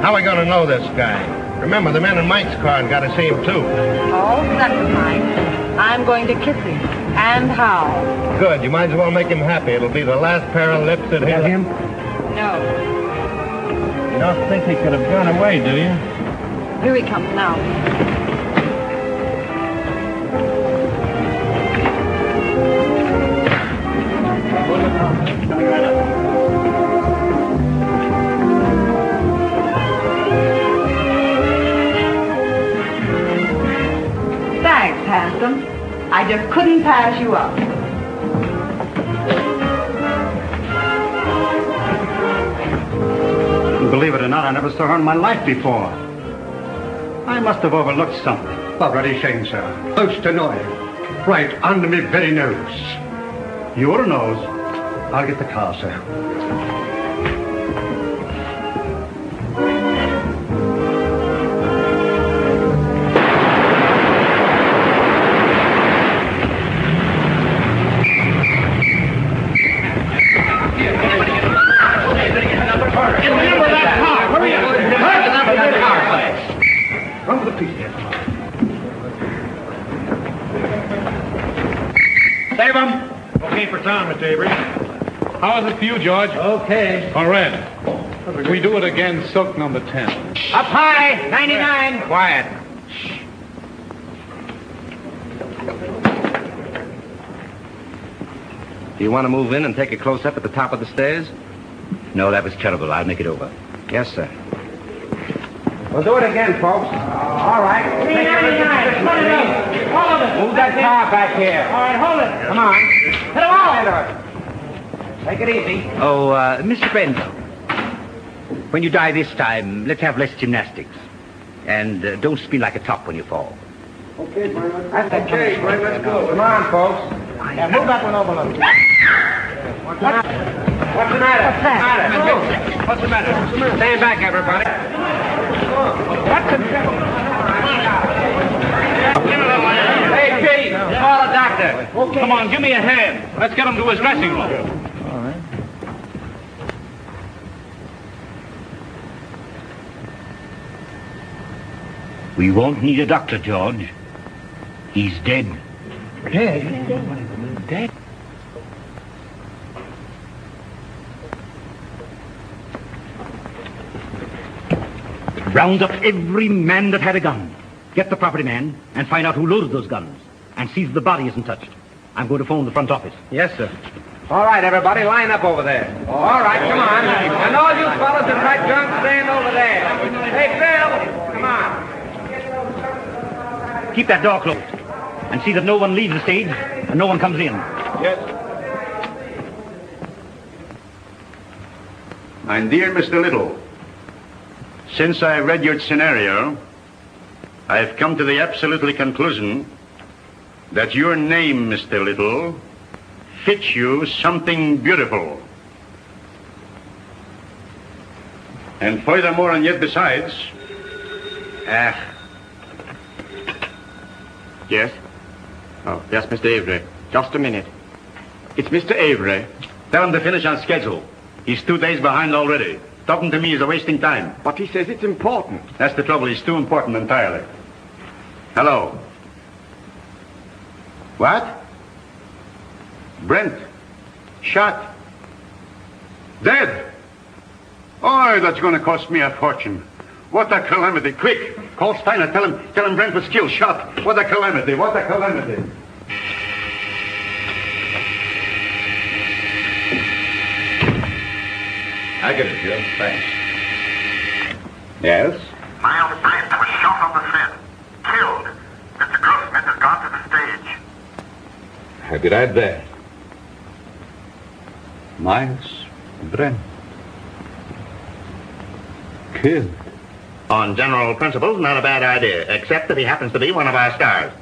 How are we going to know this guy? Remember, the men in Mike's car got to see him, too. Oh, never mind. I'm going to kiss him. And how? Good. You might as well make him happy. It'll be the last pair of lips that hit him. No. You don't think he could have gone away, do you? Here he comes now. Thanks, handsome. I just couldn't pass you up. Believe it or not, I never saw her in my life before. I must have overlooked something. A very shame, sir. Most annoying. Right under me very nose. Your nose? I'll get the car, sir. Save him! Okay for Tom, Mr. Avery. How is it for you, George? Okay. All right. We do it again, silk number 10. Up high, 99. Quiet. Do you want to move in and take a close-up at the top of the stairs? No, that was terrible. I'll make it over. Yes, sir. We'll do it again, folks. All right. 399. Put it up. All of it. Move that car back here. All right, hold it. Come on. Hit him all. Take it easy. Oh, Mr. Brendel, when you die this time, let's have less gymnastics. And don't spin like a top when you fall. Okay, Brandon. That's okay, Brandon. Let's go. Come on, folks. Yeah, move that one over a little. What's the matter? What's that? What's the matter? Stand back, everybody. What's the matter? Hey, Pete, call a doctor. Okay. Come on, give me a hand. Let's get him to his dressing room. All right. We won't need a doctor, George. He's dead. Dead? Dead? Round up every man that had a gun. Get the property man and find out who loaded those guns. And see that the body isn't touched. I'm going to phone the front office. Yes, sir. All right, everybody, line up over there. All right, come on. And all you fellas in right drunk, stand over there. Hey, Bill, come on. Keep that door closed. And see that no one leaves the stage and no one comes in. Yes. My dear Mr. Little, since I read your scenario, I've come to the absolutely conclusion that your name, Mr. Little, fits you something beautiful. And furthermore, and yet besides, Yes? Oh, yes, Mr. Avery. Just a minute. It's Mr. Avery. tell him to finish on schedule. He's 2 days behind already. Talking to me is a wasting time. But he says it's important. That's the trouble. He's too important entirely. Hello. What? Brent. Shot. Dead. Oh, that's going to cost me a fortune. What a calamity. Quick. Call Steiner. Tell him Brent was killed. Shot. What a calamity. What a calamity. I get it, Joe. Thanks. Yes? Miles Brent was shot on the set. Killed. Mr. Grossman has gone to the stage. I'll be right there. Miles Brent. Killed. On general principles, not a bad idea, except that he happens to be one of our stars.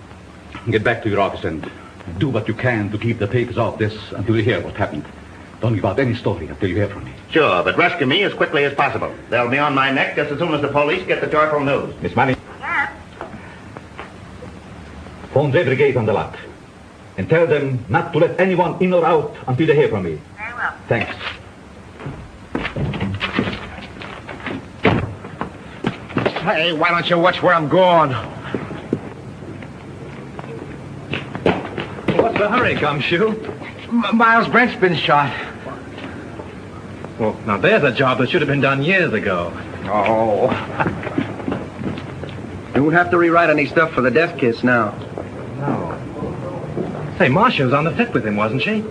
Get back to your office and do what you can to keep the papers off this until you hear what happened. Don't give out any story until you hear from me. Sure, but rescue me as quickly as possible. They'll be on my neck just as soon as the police get the joyful news. Miss Manning. Yes? Phone every gate on the lot. And tell them not to let anyone in or out until they hear from me. Very well. Thanks. Hey, why don't you watch where I'm going? What's the hurry, Gumshoe? Miles Brent's been shot. Well, now there's a job that should have been done years ago. Oh. You won't have to rewrite any stuff for the death kiss now. No. Say, Marcia was on the set with him, wasn't she?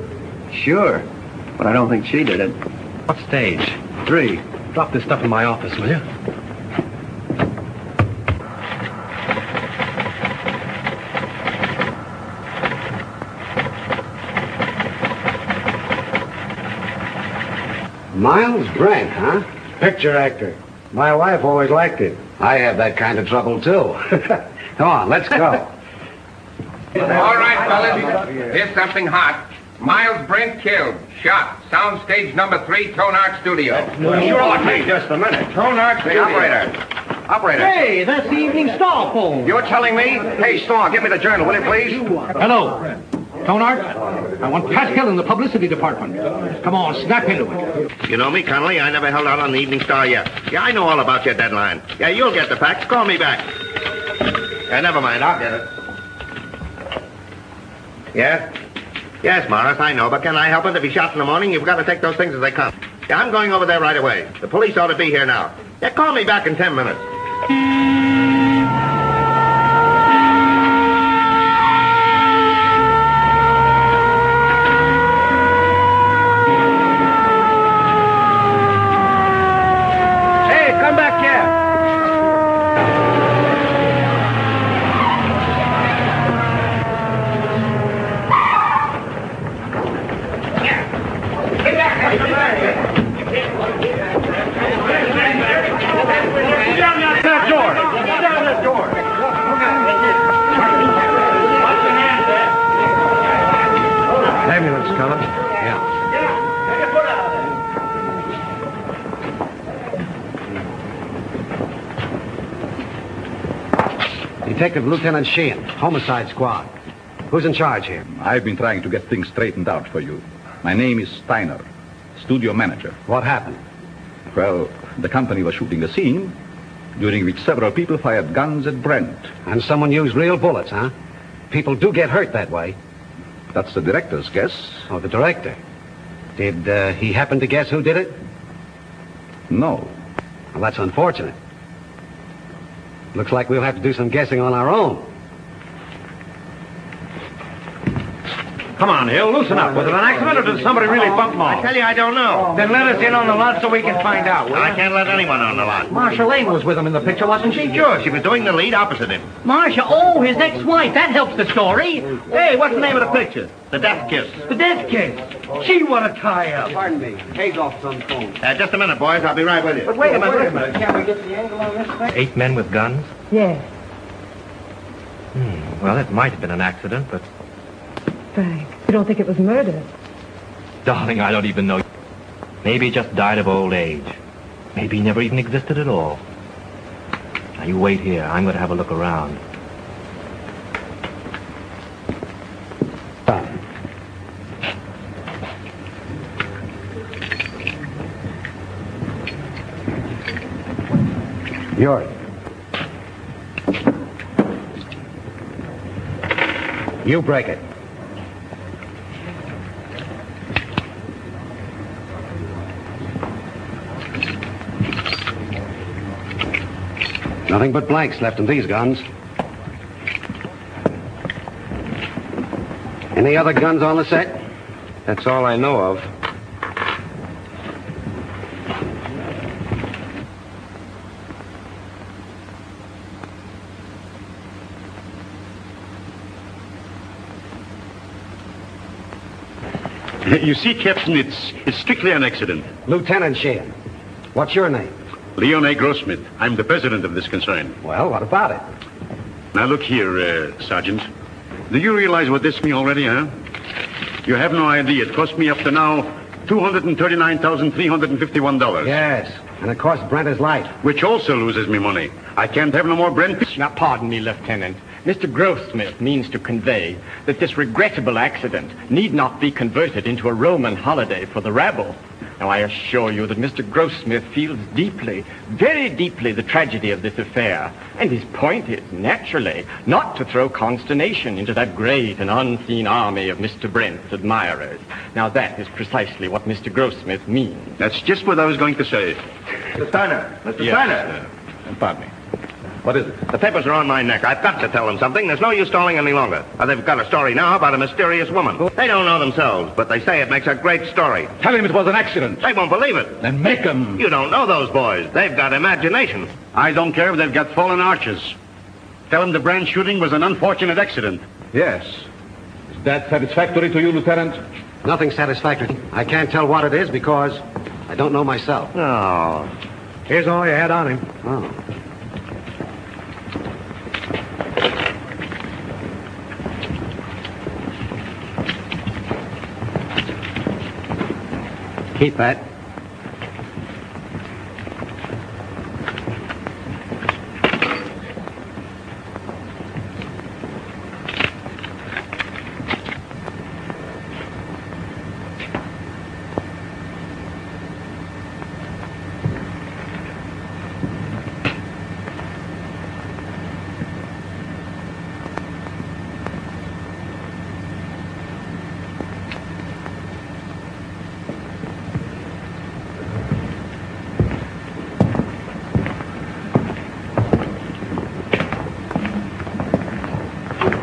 Sure, but I don't think she did it. What stage? 3. Drop this stuff in my office, will you? Miles Brent, huh? Picture actor. My wife always liked it. I have that kind of trouble, too. Come on, let's go. All right, fellas. Here's something hot. Miles Brent killed. Shot. Soundstage number 3, Tone Art Studio. Sure, take just a minute. Tone Art Studio. Operator. Hey, that's the Evening Star phone. You're telling me? Hey, Storm, give me the journal, will you, please? Hello. Tonart, I want Pascal in the publicity department. Come on, snap into it. You know me, Connolly. I never held out on the Evening Star yet. Yeah, I know all about your deadline. Yeah, you'll get the facts. Call me back. Yeah, never mind. I'll get it. Yes? Yes, Morris, I know. But can I help it? If he's shot in the morning, you've got to take those things as they come. Yeah, I'm going over there right away. The police ought to be here now. Yeah, call me back in 10 minutes. Ambulance coming? Yeah. Detective Lieutenant Sheehan, Homicide Squad. Who's in charge here? I've been trying to get things straightened out for you. My name is Steiner, studio manager. What happened? Well, the company was shooting a scene during which several people fired guns at Brent. And someone used real bullets, huh? People do get hurt that way. That's the director's guess. Oh, the director. Did he happen to guess who did it? No. Well, that's unfortunate. Looks like we'll have to do some guessing on our own. Come on, Hill, loosen up. Was it an accident or did somebody really bump them off? I tell you, I don't know. Then let us in on the lot so we can find out. I can't let anyone on the lot. Marcia Lane was with him in the picture, wasn't she? Sure, she was doing the lead opposite him. Marcia, oh, his ex-wife. That helps the story. Hey, what's the name of the picture? The death kiss. The death kiss. Gee, what a tie-up. Pardon me. Hagoff's on the phone. Just a minute, boys. I'll be right with you. But wait a minute. Can we get the angle on this thing? 8 men with guns? Yes, Well, it might have been an accident, but... Frank. You don't think it was murder? Darling, I don't even know. Maybe he just died of old age. Maybe he never even existed at all. Now, you wait here. I'm going to have a look around. Yours. You break it. Nothing but blanks left in these guns. Any other guns on the set? That's all I know of. You see, Captain, it's strictly an accident. Lieutenant Sheehan. What's your name? Leon A. Grossmith. I'm the president of this concern. Well, what about it? Now, look here, Sergeant. Do you realize what this means already, huh? You have no idea. It cost me up to now $239,351. Yes, and it cost Brent his life. Which also loses me money. I can't have no more Brent. Now, pardon me, Lieutenant. Mr. Grossmith means to convey that this regrettable accident need not be converted into a Roman holiday for the rabble. Now, I assure you that Mr. Grossmith feels deeply, very deeply, the tragedy of this affair. And his point is, naturally, not to throw consternation into that great and unseen army of Mr. Brent's admirers. Now, that is precisely what Mr. Grossmith means. That's just what I was going to say. Mr. Steiner! Mr. Yes, Steiner! Pardon me. What is it? The papers are on my neck. I've got to tell them something. There's no use stalling any longer. They've got a story now about a mysterious woman. They don't know themselves, but they say it makes a great story. Tell him it was an accident. They won't believe it. Then make them. You don't know those boys. They've got imagination. I don't care if they've got fallen arches. Tell them the Brand shooting was an unfortunate accident. Yes. Is that satisfactory to you, Lieutenant? Nothing satisfactory. I can't tell what it is because I don't know myself. Oh. Here's all you had on him. Oh. Keep that.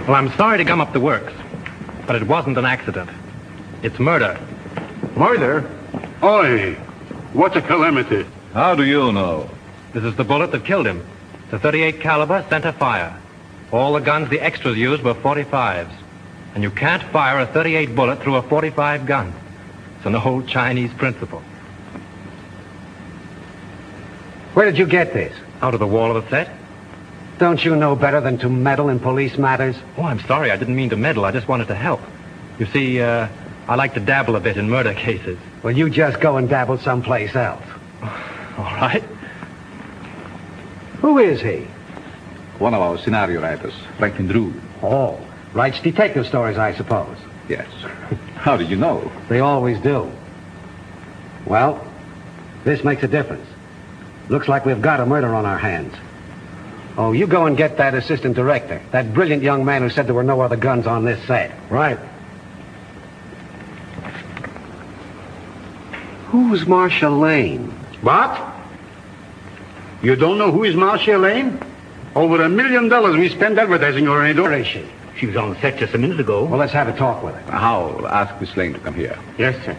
Well, I'm sorry to gum up the works, but it wasn't an accident. It's murder. Murder? Oi, what a calamity. How do you know? This is the bullet that killed him. It's a 38 caliber center fire. All the guns the extras used were 45s. And you can't fire a 38 bullet through a 45 gun. It's an old Chinese principle. Where did you get this? Out of the wall of the set? Don't you know better than to meddle in police matters? Oh, I'm sorry. I didn't mean to meddle. I just wanted to help. You see, I like to dabble a bit in murder cases. Well, you just go and dabble someplace else. All right. Who is he? One of our scenario writers, Franklin Drew. Oh, writes detective stories, I suppose. Yes. How did you know? They always do. Well, this makes a difference. Looks like we've got a murder on our hands. Oh, you go and get that assistant director, that brilliant young man who said there were no other guns on this set. Right. Who's Marcia Lane? What? You don't know who is Marcia Lane? Over $1 million we spent advertising her in. Where is she? She was on the set just a minute ago. Well, let's have a talk with her. I'll ask Miss Lane to come here. Yes, sir.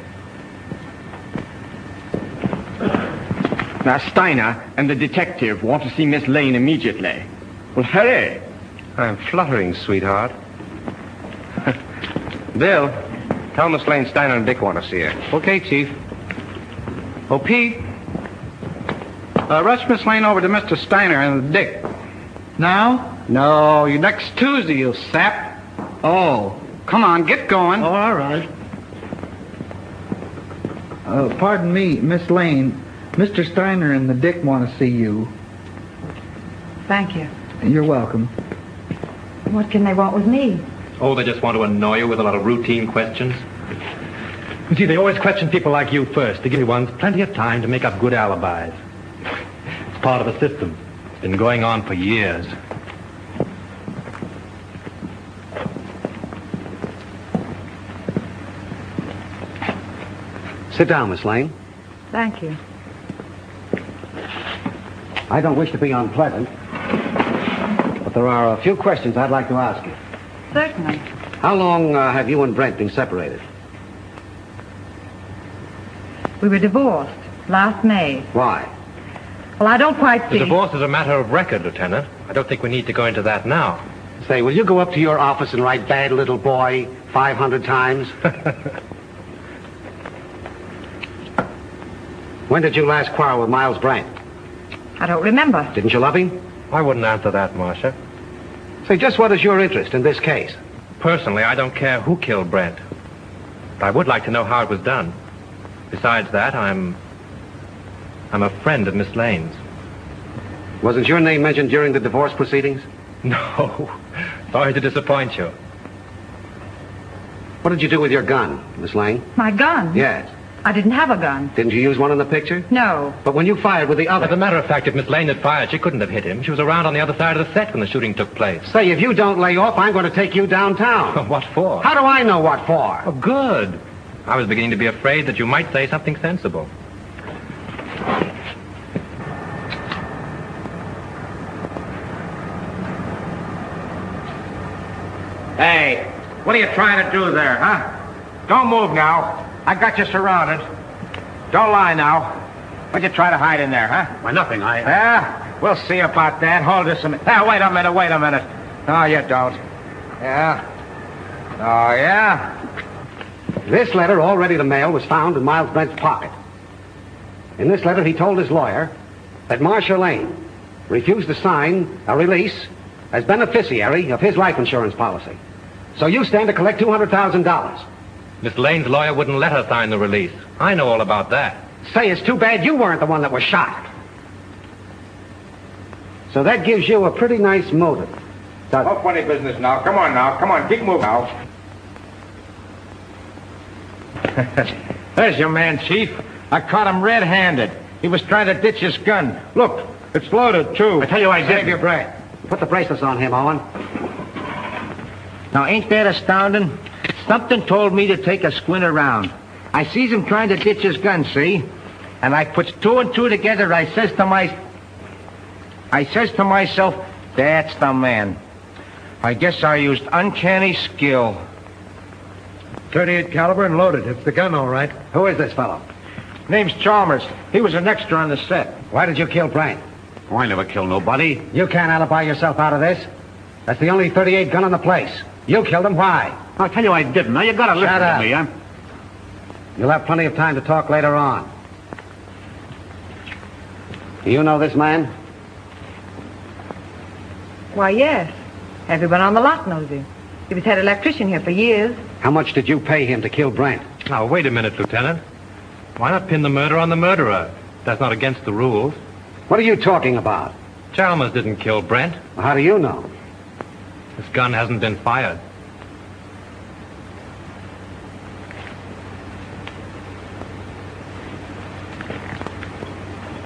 Now, Steiner and the detective want to see Miss Lane immediately. Well, hurry. I'm fluttering, sweetheart. Bill, tell Miss Lane Steiner and Dick want to see her. Okay, Chief. Oh, Pete. Rush Miss Lane over to Mr. Steiner and Dick. Now? No, next Tuesday, you sap. Oh, come on, get going. Oh, all right. Pardon me, Miss Lane. Mr. Steiner and the Dick want to see you. Thank you. You're welcome. What can they want with me? Oh, they just want to annoy you with a lot of routine questions. You see, they always question people like you first to give you ones plenty of time to make up good alibis. It's part of a system. It's been going on for years. Sit down, Miss Lane. Thank you. I don't wish to be unpleasant, but there are a few questions I'd like to ask you. Certainly. How long have you and Brent been separated? We were divorced last May. Why? Well, I don't quite see... The divorce is a matter of record, Lieutenant. I don't think we need to go into that now. Say, will you go up to your office and write "bad little boy" 500 times? When did you last quarrel with Miles Brent? I don't remember. Didn't you love him? I wouldn't answer that, Marcia. Say, just what is your interest in this case? Personally, I don't care who killed Brent. But I would like to know how it was done. Besides that, I'm a friend of Miss Lane's. Wasn't your name mentioned during the divorce proceedings? No. Sorry to disappoint you. What did you do with your gun, Miss Lane? My gun? Yes. I didn't have a gun. Didn't you use one in the picture? No. But when you fired with the other... As a matter of fact, if Miss Lane had fired, she couldn't have hit him. She was around on the other side of the set when the shooting took place. Say, if you don't lay off, I'm going to take you downtown. What for? How do I know what for? Oh, good. I was beginning to be afraid that you might say something sensible. Hey, what are you trying to do there, huh? Don't move now. I got you surrounded. Don't lie now. What'd you try to hide in there, huh? Why, nothing. Yeah? We'll see about that. Hold this a minute. Wait a minute. No, you don't. Yeah? Oh, yeah? This letter, all ready to mail, was found in Miles Brent's pocket. In this letter, he told his lawyer that Marcia Lane refused to sign a release as beneficiary of his life insurance policy. So you stand to collect $200,000. Miss Lane's lawyer wouldn't let her sign the release. I know all about that. Say, it's too bad you weren't the one that was shot. So that gives you a pretty nice motive. No funny business now. Come on. Keep moving now. There's your man, Chief. I caught him red-handed. He was trying to ditch his gun. Look, it's loaded, too. I tell you I did. Save your breath. Put the bracelets on him, Owen. Now, ain't that astounding? Something told me to take a squint around. I sees him trying to ditch his gun, see? And I puts two and two together. I says to myself, that's the man. I guess I used uncanny skill. 38 caliber and loaded. It's the gun, all right. Who is this fellow? Name's Chalmers. He was an extra on the set. Why did you kill Brent? Oh, I never killed nobody. You can't alibi yourself out of this. That's the only 38 gun in the place. You killed him. Why? I'll tell you I didn't. Now, you gotta listen to me, huh? You'll have plenty of time to talk later on. Do you know this man? Why, yes. Everyone on the lot knows him. He was head electrician here for years. How much did you pay him to kill Brent? Now, wait a minute, Lieutenant. Why not pin the murder on the murderer? That's not against the rules. What are you talking about? Chalmers didn't kill Brent. Well, how do you know? This gun hasn't been fired.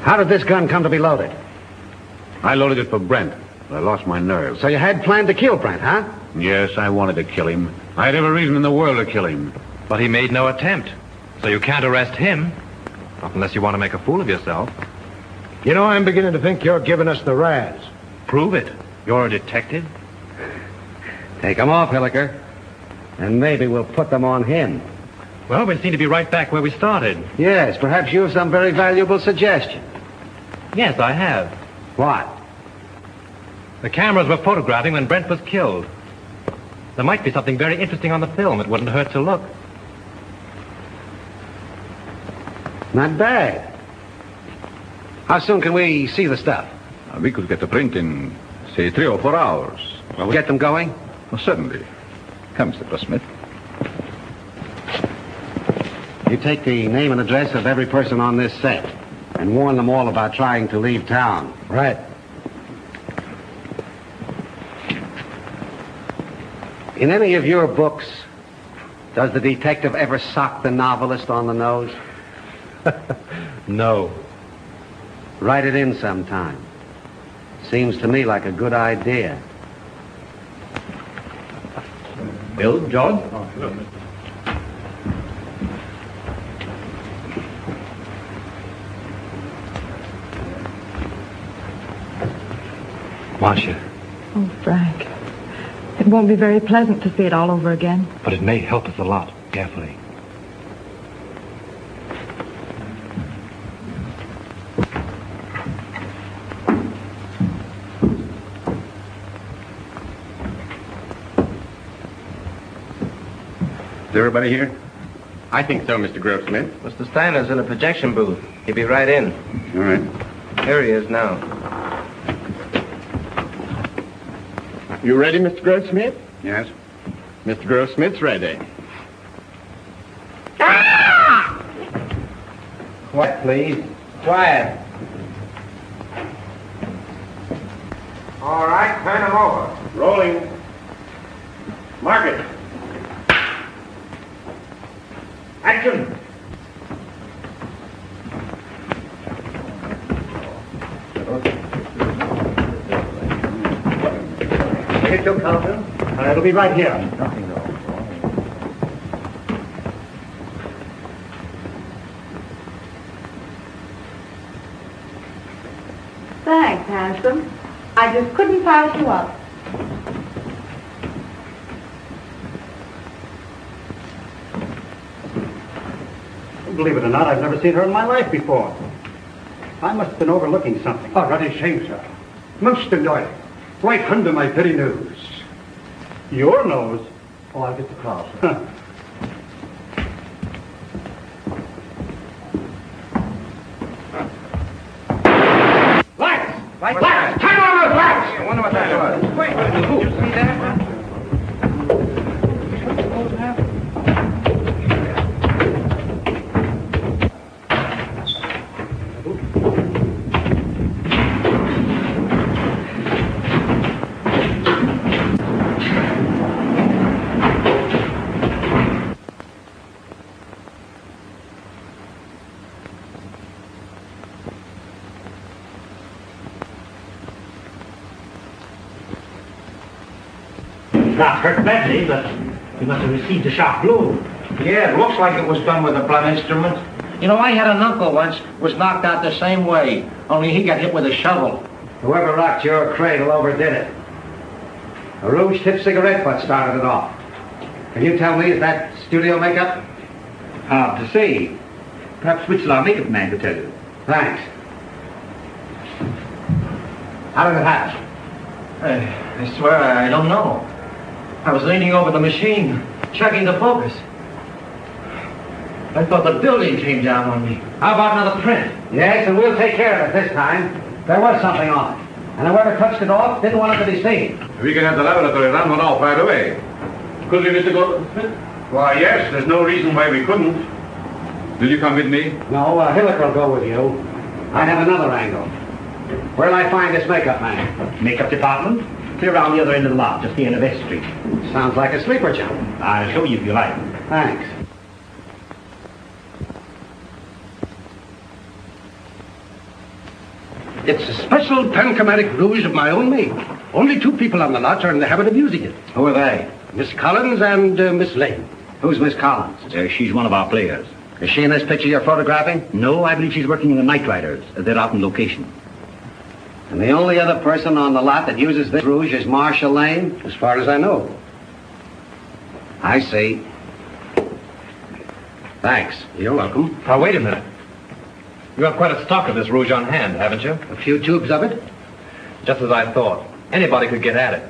How did this gun come to be loaded? I loaded it for Brent, but I lost my nerve. So you had planned to kill Brent, huh? Yes, I wanted to kill him. I had every reason in the world to kill him. But he made no attempt. So you can't arrest him. Not unless you want to make a fool of yourself. You know, I'm beginning to think you're giving us the razz. Prove it. You're a detective. Take them off, Hilliker. And maybe we'll put them on him. Well, we seem to be right back where we started. Yes, perhaps you have some very valuable suggestion. Yes, I have. What? The cameras were photographing when Brent was killed. There might be something very interesting on the film. It wouldn't hurt to look. Not bad. How soon can we see the stuff? We could get the print in, say, 3 or 4 hours. Well, get them going? Well, certainly. Come, Mr. Grossmith. You take the name and address of every person on this set and warn them all about trying to leave town. Right. In any of your books, does the detective ever sock the novelist on the nose? No. Write it in sometime. Seems to me like a good idea. Bill, George? Marcia. Oh, Frank. It won't be very pleasant to see it all over again. But it may help us a lot. Carefully. Is everybody here? I think so, Mr. Grossmith. Mr. Steiner's in a projection booth. He'll be right in. All right. Here he is now. You ready, Mr. Grossmith? Yes. Mr. Grossmith's ready. Quiet, please. Quiet. All right, turn him over. Rolling. Mark it. Action. Take it to Calvin. It'll be right here. Thanks, handsome. I just couldn't pass you up. Believe it or not, I've never seen her in my life before. I must have been overlooking something. Oh, not a shame, sir. Most annoying. Right under my very nose. Your nose? Oh, I'll get the cross. Lights! Lights! Turn on those lights! I wonder what that was. Wait, did you see that? Not hurt badly, but he must have received a sharp blow. Yeah, it looks like it was done with a blunt instrument. You know, I had an uncle once was knocked out the same way, only he got hit with a shovel. Whoever rocked your cradle overdid it. A rouge-tipped cigarette butt started it off. Can you tell me, is that studio makeup? Hard to say. Perhaps Whittle, our makeup man, could tell you. Thanks. How did it happen? I swear I don't know. I was leaning over the machine, checking the focus. I thought the building came down on me. How about another print? Yes, and we'll take care of it this time. There was something on it. And whoever touched it off didn't want it to be seen. We can have the laboratory run one off right away. Could we, Mr. Goldsmith? Why, yes, there's no reason why we couldn't. Will you come with me? No, Hilliker will go with you. I have another angle. Where'll I find this makeup man? Makeup department? Clear around the other end of the lot, just the end of Street. Sounds like a sleeper job. I'll show you if you like. Thanks. It's a special panchromatic rouge of my own make. Only 2 people on the lot are in the habit of using it. Who are they? Miss Collins and Miss Lane. Who's Miss Collins? She's one of our players. Is she in this picture you're photographing? No, I believe she's working in the Night Riders. They're out on location. And the only other person on the lot that uses this rouge is Marcia Lane? As far as I know. I see. Thanks. You're welcome. Now, wait a minute. You have quite a stock of this rouge on hand, haven't you? A few tubes of it? Just as I thought. Anybody could get at it.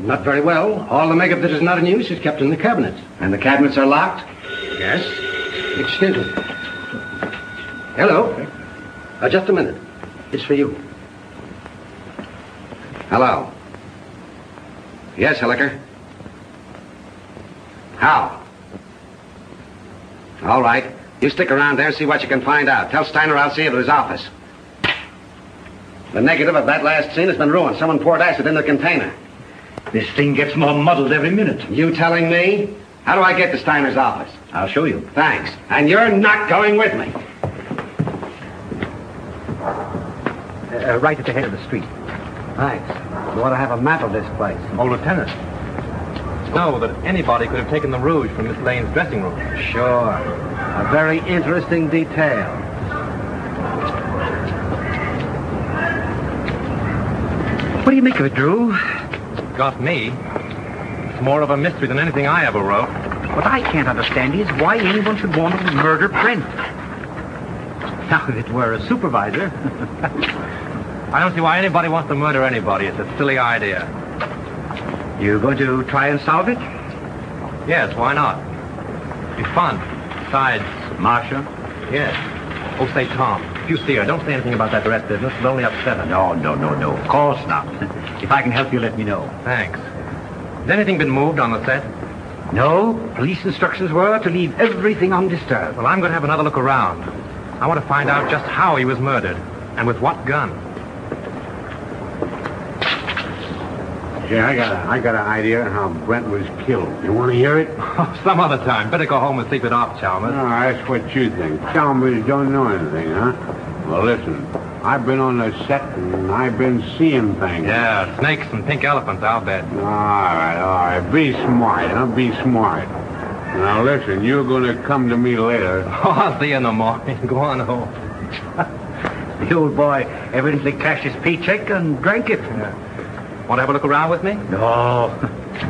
Not very well. All the makeup that is not in use is kept in the cabinets. And the cabinets are locked? Yes. Extended. Hello. Just a minute. It's for you. Hello. Yes, Hilliker. How? All right. You stick around there and see what you can find out. Tell Steiner I'll see you at his office. The negative of that last scene has been ruined. Someone poured acid in the container. This thing gets more muddled every minute. You telling me? How do I get to Steiner's office? I'll show you. Thanks. And you're not going with me. Right at the head of the street. Thanks. You ought to have a map of this place. Oh, Lieutenant. Know that anybody could have taken the rouge from Miss Lane's dressing room. Sure. A very interesting detail. What do you make of it, Drew? Got me. It's more of a mystery than anything I ever wrote. What I can't understand is why anyone should want to murder Brent. Now, if it were a supervisor... I don't see why anybody wants to murder anybody. It's a silly idea. You going to try and solve it? Yes, why not? Be fun. Besides... Marcia? Yes. Oh, say, Tom, if you see her, don't say anything about that rat business. It'll only upset her. No. Of course not. If I can help you, let me know. Thanks. Has anything been moved on the set? No. Police instructions were to leave everything undisturbed. Well, I'm going to have another look around. I want to find out just how he was murdered and with what gun. Yeah, I got an idea how Brent was killed. You want to hear it? Oh, some other time. Better go home and sleep it off, Chalmers. No, that's what you think. Chalmers don't know anything, huh? Well, listen. I've been on the set and I've been seeing things. Yeah, snakes and pink elephants, I'll bet. All right. Be smart, huh? Be smart. Now, listen, you're going to come to me later. Oh, I'll see you in the morning. Go on home. The old boy evidently cashed his paycheck and drank it. Yeah. Want to have a look around with me? No,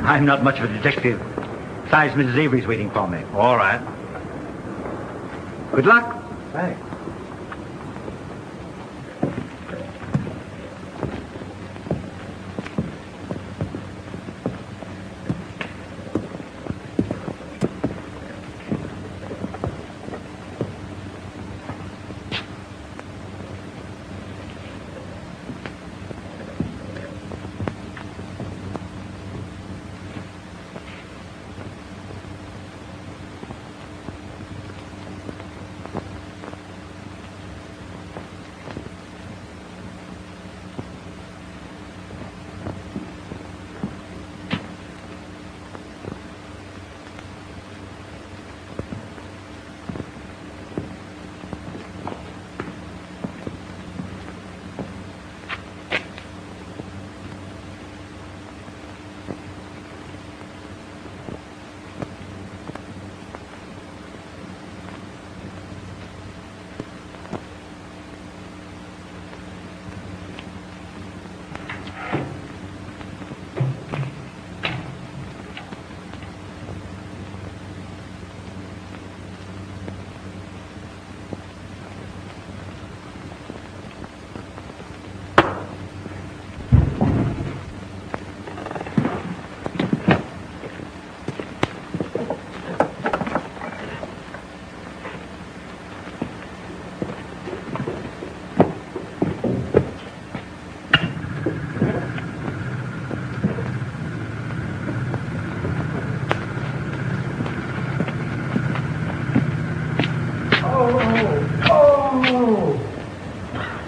I'm not much of a detective. Besides, Mrs. Avery's waiting for me. All right. Good luck. Thanks.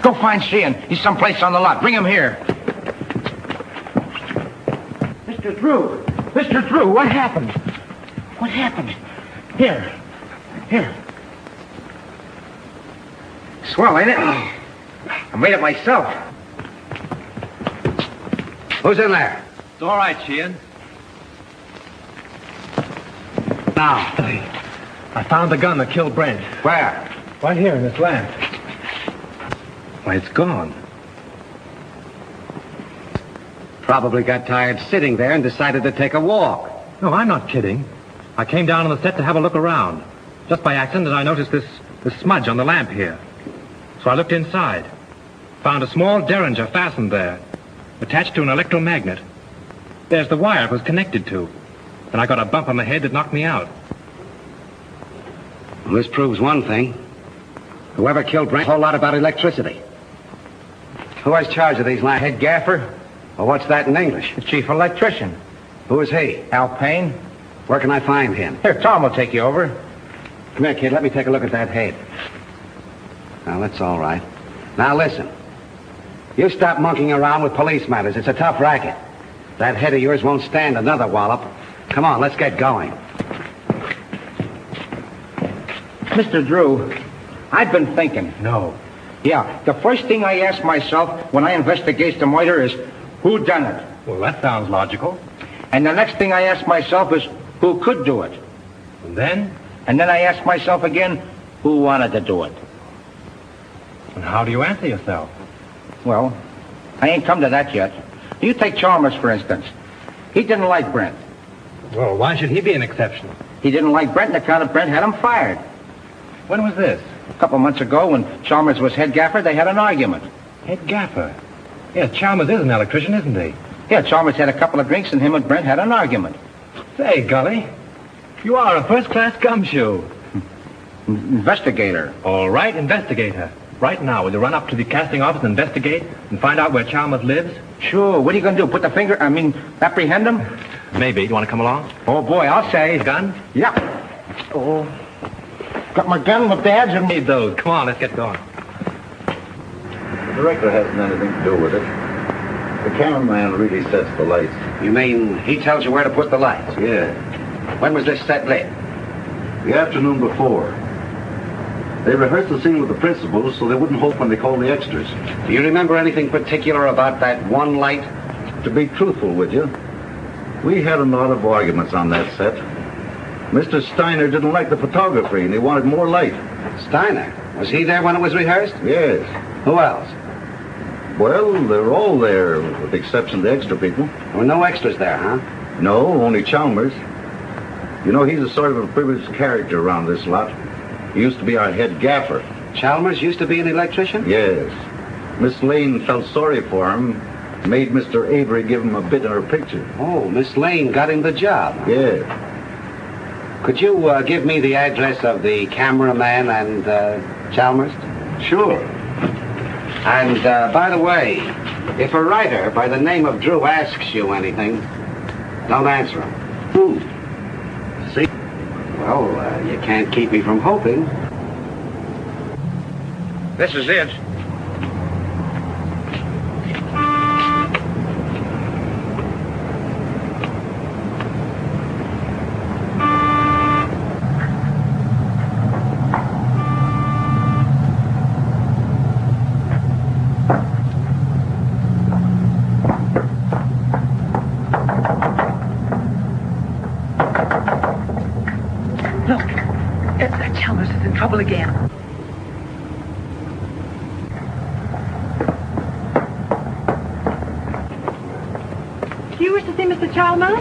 Go find Sheehan. He's someplace on the lot. Bring him here. Mr. Drew. Mr. Drew, what happened? What happened? Here. Swell, ain't it? I made it myself. Who's in there? It's all right, Sheehan. Now. I found the gun that killed Brent. Where? Right here in this lamp. Why, it's gone. Probably got tired sitting there and decided to take a walk. No, I'm not kidding. I came down on the set to have a look around. Just by accident, I noticed this smudge on the lamp here. So I looked inside. Found a small derringer fastened there, attached to an electromagnet. There's the wire it was connected to. And I got a bump on the head that knocked me out. Well, this proves one thing. Whoever killed Brent, a whole lot about electricity. Who has charge of these lamps? Head gaffer. Well, what's that in English? The chief electrician. Who is he? Al Payne. Where can I find him? Here, Tom will take you over. Come here, kid. Let me take a look at that head. Now, that's all right. Now, listen. You stop monkeying around with police matters. It's a tough racket. That head of yours won't stand another wallop. Come on, let's get going. Mr. Drew, I've been thinking. No. Yeah, the first thing I ask myself when I investigate the murder is, who done it? Well, that sounds logical. And the next thing I ask myself is, who could do it? And then? And then I ask myself again, who wanted to do it? And how do you answer yourself? Well, I ain't come to that yet. You take Chalmers, for instance. He didn't like Brent. Well, why should he be an exception? He didn't like Brent on account of Brent had him fired. When was this? A couple months ago, when Chalmers was head gaffer, they had an argument. Head gaffer? Yeah, Chalmers is an electrician, isn't he? Yeah, Chalmers had a couple of drinks, and him and Brent had an argument. Say, Gully, you are a first-class gumshoe. Investigator. All right, investigator. Right now, will you run up to the casting office and investigate and find out where Chalmers lives? Sure. What are you going to do? Apprehend him? Maybe. You want to come along? Oh, boy, I'll say. Gun? Yeah. Oh. Got my gun, my badge, and... Need those. Come on, let's get going. The director hasn't anything to do with it. The cameraman really sets the lights. You mean he tells you where to put the lights? Yeah. When was this set lit? The afternoon before. They rehearsed the scene with the principals so they wouldn't hope when they called the extras. Do you remember anything particular about that one light? To be truthful with you, we had a lot of arguments on that set. Mr. Steiner didn't like the photography and he wanted more light. Steiner? Was he there when it was rehearsed? Yes. Who else? Well, they're all there, with the exception of the extra people. There were no extras there, huh? No, only Chalmers. You know, he's a sort of a privileged character around this lot. He used to be our head gaffer. Chalmers used to be an electrician? Yes. Miss Lane felt sorry for him, made Mr. Avery give him a bit in her picture. Oh, Miss Lane got him the job. Yes. Could you give me the address of the cameraman and Chalmers? Sure. And, by the way, if a writer by the name of Drew asks you anything, don't answer him. Who? See? Well, you can't keep me from hoping. This is it. Chalmers is in trouble again. You wish to see Mr. Chalmers?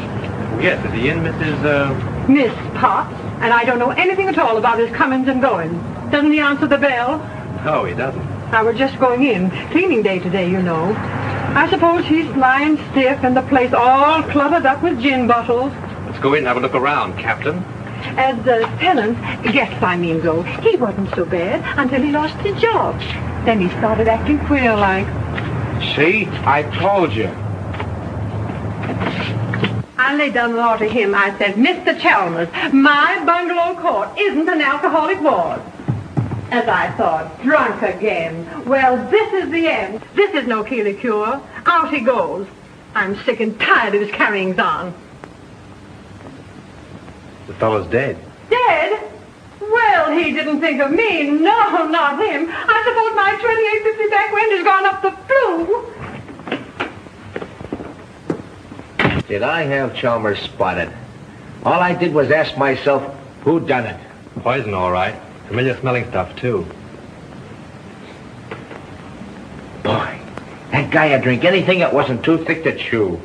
Yes, is he in, Mrs. Miss Potts. And I don't know anything at all about his comings and goings. Doesn't he answer the bell? No, he doesn't. Now, we're just going in. Cleaning day today, you know. I suppose he's lying stiff and the place all cluttered up with gin bottles. Let's go in and have a look around, Captain. As tenant, guests I mean though, he wasn't so bad until he lost his job. Then he started acting queer like. See? I told you. I laid down the law to him. I said, Mr. Chalmers, my bungalow court isn't an alcoholic ward. As I thought, drunk again. Well, this is the end. This is no Keeley cure. Out he goes. I'm sick and tired of his carryings on. The fellow's dead. Dead? Well, he didn't think of me. No, not him. I suppose my 2850 back wind has gone up the flue. Did I have Chalmers spotted? All I did was ask myself, who done it? Poison, all right. Familiar smelling stuff, too. Boy, that guy'd drink anything that wasn't too thick to chew.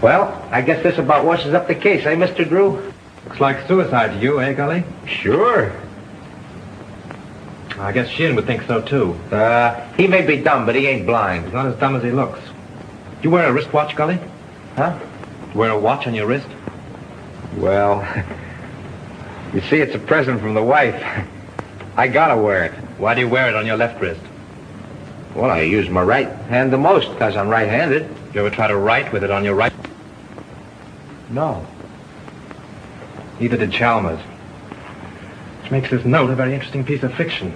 Well, I guess this about washes up the case, eh, Mr. Drew? Looks like suicide to you, eh, Gully? Sure. I guess Shin would think so, too. He may be dumb, but he ain't blind. He's not as dumb as he looks. You wear a wristwatch, Gully? Huh? You wear a watch on your wrist? Well, you see, it's a present from the wife. I gotta wear it. Why do you wear it on your left wrist? Well, I use my right hand the most, because I'm right-handed. You ever try to write with it on your right? No. Neither did Chalmers. Which makes this note a very interesting piece of fiction.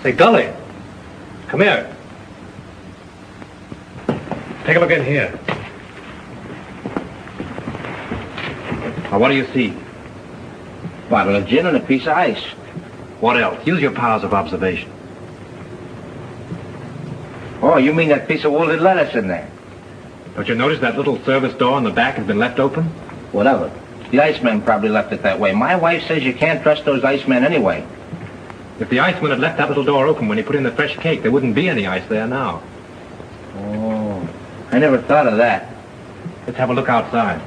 Say, Gully, come here. Take a look in here. Now, what do you see? Bottle of gin and a piece of ice. What else? Use your powers of observation. Oh, you mean that piece of wilted lettuce in there? Don't you notice that little service door in the back has been left open? What of it? The Iceman probably left it that way. My wife says you can't trust those Icemen anyway. If the Iceman had left that little door open when he put in the fresh cake, there wouldn't be any ice there now. Oh, I never thought of that. Let's have a look outside.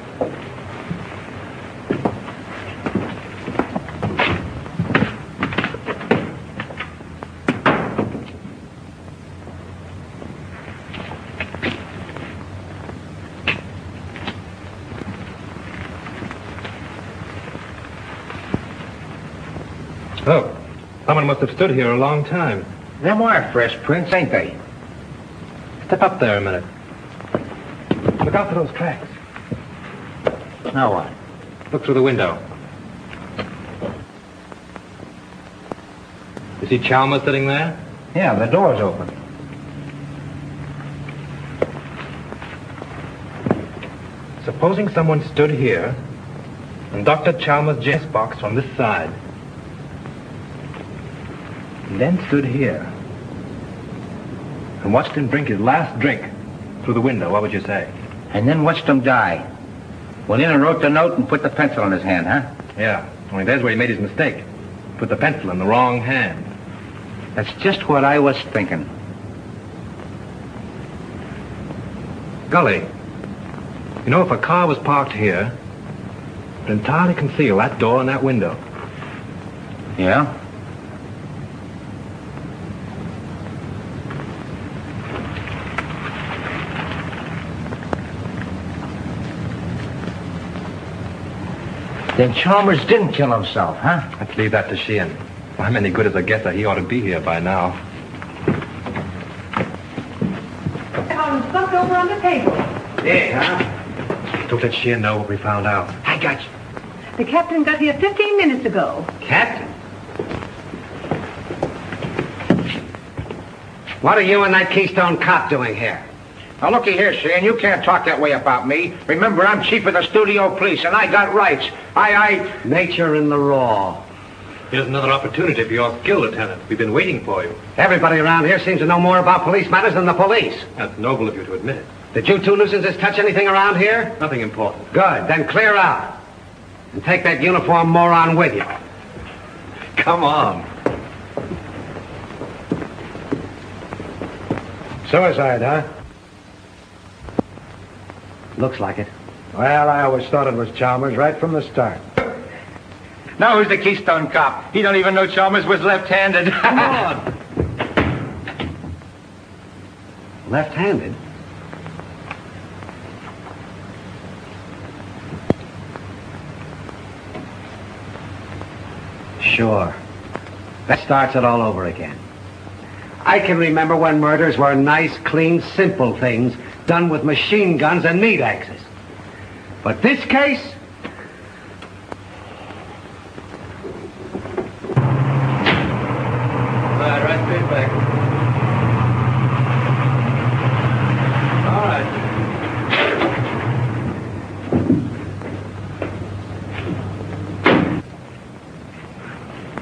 Oh, someone must have stood here a long time. Them are fresh prints, ain't they? Step up there a minute. Look out for those tracks. Now what? Look through the window. You see Chalmers sitting there? Yeah, the door's open. Supposing someone stood here and Dr. Chalmers' Jess box from this side. And then stood here and watched him drink his last drink through the window, what would you say? And then watched him die. Went in and wrote the note and put the pencil in his hand, huh? Yeah, only there's where he made his mistake. Put the pencil in the wrong hand. That's just what I was thinking. Gully, you know, if a car was parked here, it would entirely conceal that door and that window. Yeah? Then Chalmers didn't kill himself, huh? Let's leave that to Sheehan. If I'm any good as a guesser, he ought to be here by now. Found stuff over on the table. Yeah, huh? Don't let Sheehan know what we found out. I got you. The captain got here 15 minutes ago. Captain? What are you and that Keystone cop doing here? Now, looky here, Sheehan, you can't talk that way about me. Remember, I'm chief of the studio police, and I got rights. Nature in the raw. Here's another opportunity for your skill, Lieutenant. We've been waiting for you. Everybody around here seems to know more about police matters than the police. That's noble of you to admit it. Did you two nuisances touch anything around here? Nothing important. Good, then clear out. And take that uniform moron with you. Come on. Suicide, huh? Looks like it. Well, I always thought it was Chalmers right from the start. Now who's the Keystone cop? He don't even know Chalmers was left-handed. Come on. Left-handed? Sure. That starts it all over again. I can remember when murders were nice, clean, simple things done with machine guns and meat axes. But this case? Right straight back. All right.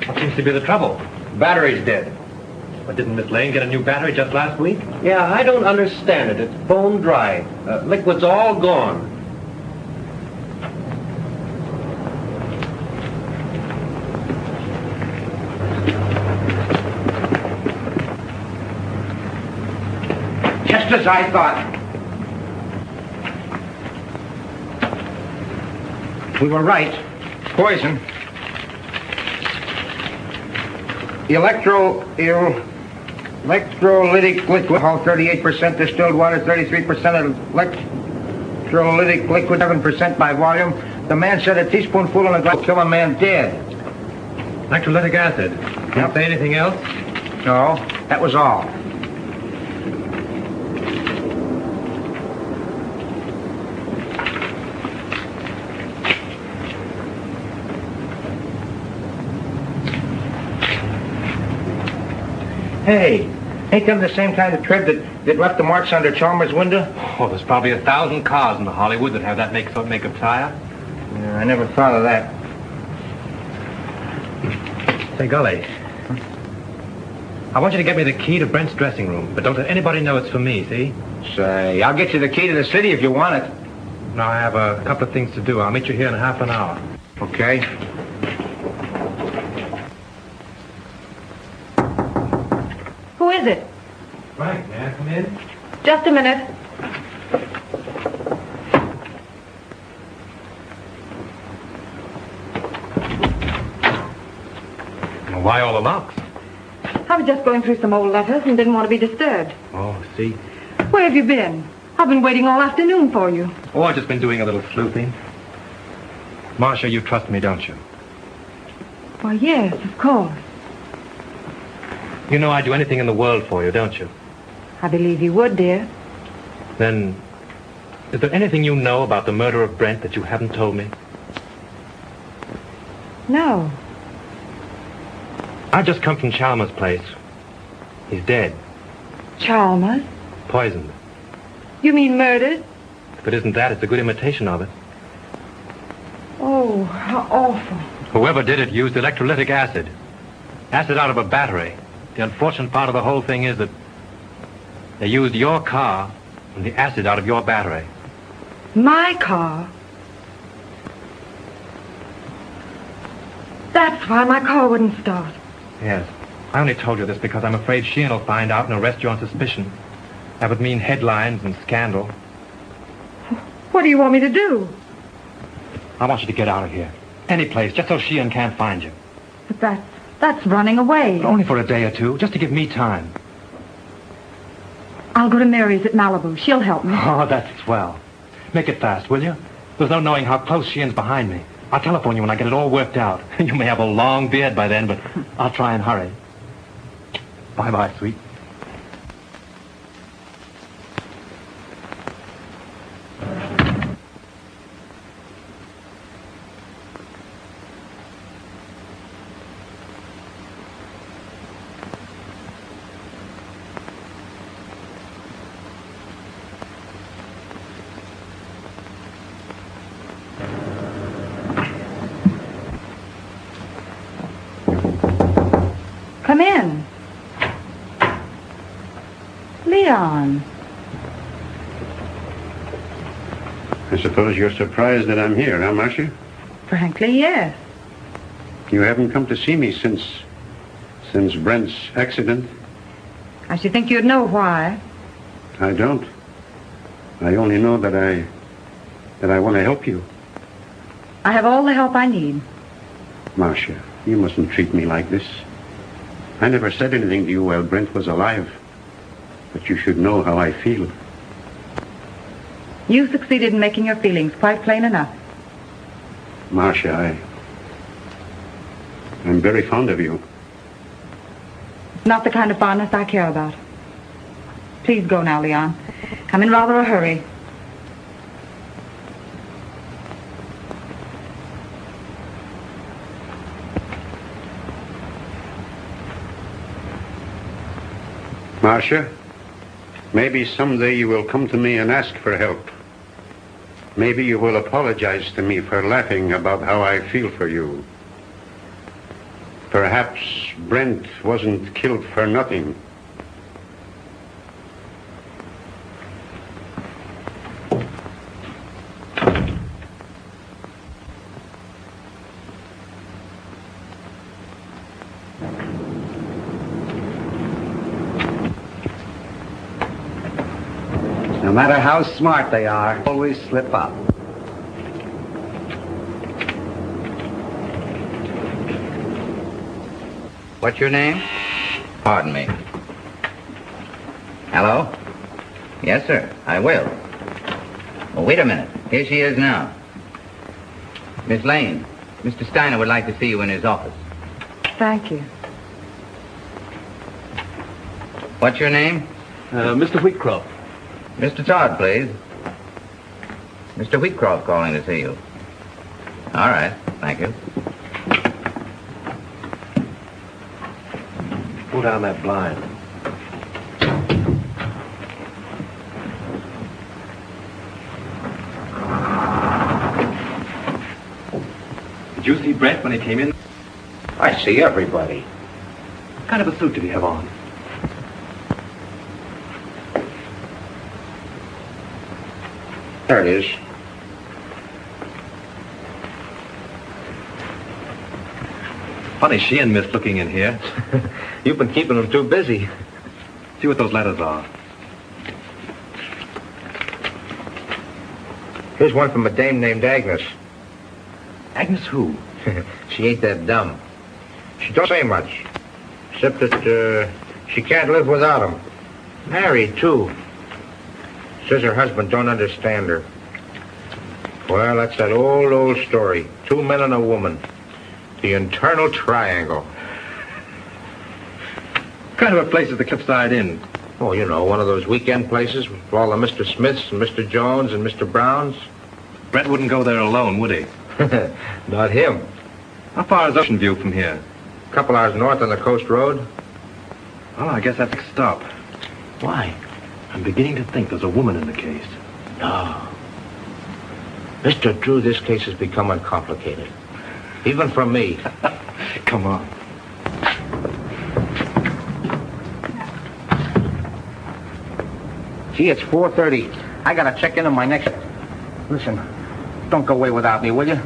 What seems to be the trouble? Battery's dead. But didn't Miss Lane get a new battery just last week? Yeah, I don't understand it. It's bone dry. Liquid's all gone. Just as I thought. We were right. Poison. Electrolytic liquid, 38% distilled water, 33% electrolytic liquid, 7% by volume. The man said a teaspoonful in a glass will kill a man dead. Electrolytic acid. Didn't say anything else? No, that was all. Hey, ain't them the same kind of tread that left the marks under Chalmers' window? Oh, there's probably 1,000 cars in Hollywood that have that make-up tire. Yeah, I never thought of that. Say, Gully, I want you to get me the key to Brent's dressing room, but don't let anybody know it's for me, see? Say, I'll get you the key to the city if you want it. Now I have a couple of things to do. I'll meet you here in half an hour. Okay. Who is it? Frank, may I come in? Just a minute. Well, why all the locks? I was just going through some old letters and didn't want to be disturbed. Oh, see? Where have you been? I've been waiting all afternoon for you. Oh, I've just been doing a little sleuthing. Marcia, you trust me, don't you? Why, yes, of course. You know I'd do anything in the world for you, don't you? I believe you would, dear. Then, is there anything you know about the murder of Brent that you haven't told me? No. I've just come from Chalmers' place. He's dead. Chalmers? Poisoned. You mean murdered? If it isn't that, it's a good imitation of it. Oh, how awful. Whoever did it used electrolytic acid. Acid out of a battery. The unfortunate part of the whole thing is that they used your car and the acid out of your battery. My car? That's why my car wouldn't start. Yes. I only told you this because I'm afraid Sheehan will find out and arrest you on suspicion. That would mean headlines and scandal. What do you want me to do? I want you to get out of here. Any place, just so Sheehan can't find you. But that's running away. Only for a day or two, just to give me time. I'll go to Mary's at Malibu. She'll help me. Oh, that's swell. Make it fast, will you? There's no knowing how close Sheehan's behind me. I'll telephone you when I get it all worked out. You may have a long beard by then, but I'll try and hurry. Bye-bye, sweet. Come in. Leon. I suppose you're surprised that I'm here, huh, Marcia? Frankly, yes. You haven't come to see me since Brent's accident? I should think you'd know why. I don't. I only know that I want to help you. I have all the help I need. Marcia, you mustn't treat me like this. I never said anything to you while Brent was alive. But you should know how I feel. You succeeded in making your feelings quite plain enough. Marcia, I'm very fond of you. It's not the kind of fondness I care about. Please go now, Leon. I'm in rather a hurry. Marcia, maybe someday you will come to me and ask for help. Maybe you will apologize to me for laughing about how I feel for you. Perhaps Brent wasn't killed for nothing. No matter how smart they are, always slip up. What's your name? Pardon me. Hello? Yes, sir, I will. Well, wait a minute. Here she is now. Miss Lane, Mr. Steiner would like to see you in his office. Thank you. What's your name? Mr. Wheatcroft. Mr. Todd, please. Mr. Wheatcroft calling to see you. All right, thank you. Pull down that blind. Did you see Brent when he came in? I see everybody. What kind of a suit did he have on? There it is. Funny she and Miss looking in here. You've been keeping them too busy. See what those letters are. Here's one from a dame named Agnes. Agnes who? She ain't that dumb. She don't say much, except that she can't live without him. Married, too. Says her husband don't understand her. Well, that's that old story. 2 men and a woman. The internal triangle. What kind of a place is the Cliffside Inn? Oh, you know, one of those weekend places with all the Mr. Smiths and Mr. Jones and Mr. Browns. Brent wouldn't go there alone, would he? Not him. How far is Ocean View from here? A couple hours north on the coast road. Oh, I guess that's a stop. Why? I'm beginning to think there's a woman in the case. No. Mr. Drew, this case is becoming complicated. Even for me. Come on. Gee, it's 4:30. I gotta check in on my next... Listen, don't go away without me, will you?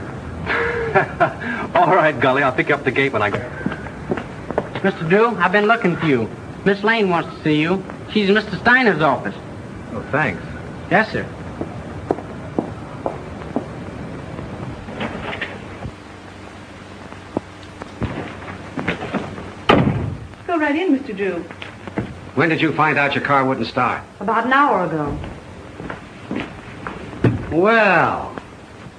All right, Gully, I'll pick you up the gate when I go. Mr. Drew, I've been looking for you. Miss Lane wants to see you. She's in Mr. Steiner's office. Oh, thanks. Yes, sir. Go right in, Mr. Drew. When did you find out your car wouldn't start? About an hour ago. Well,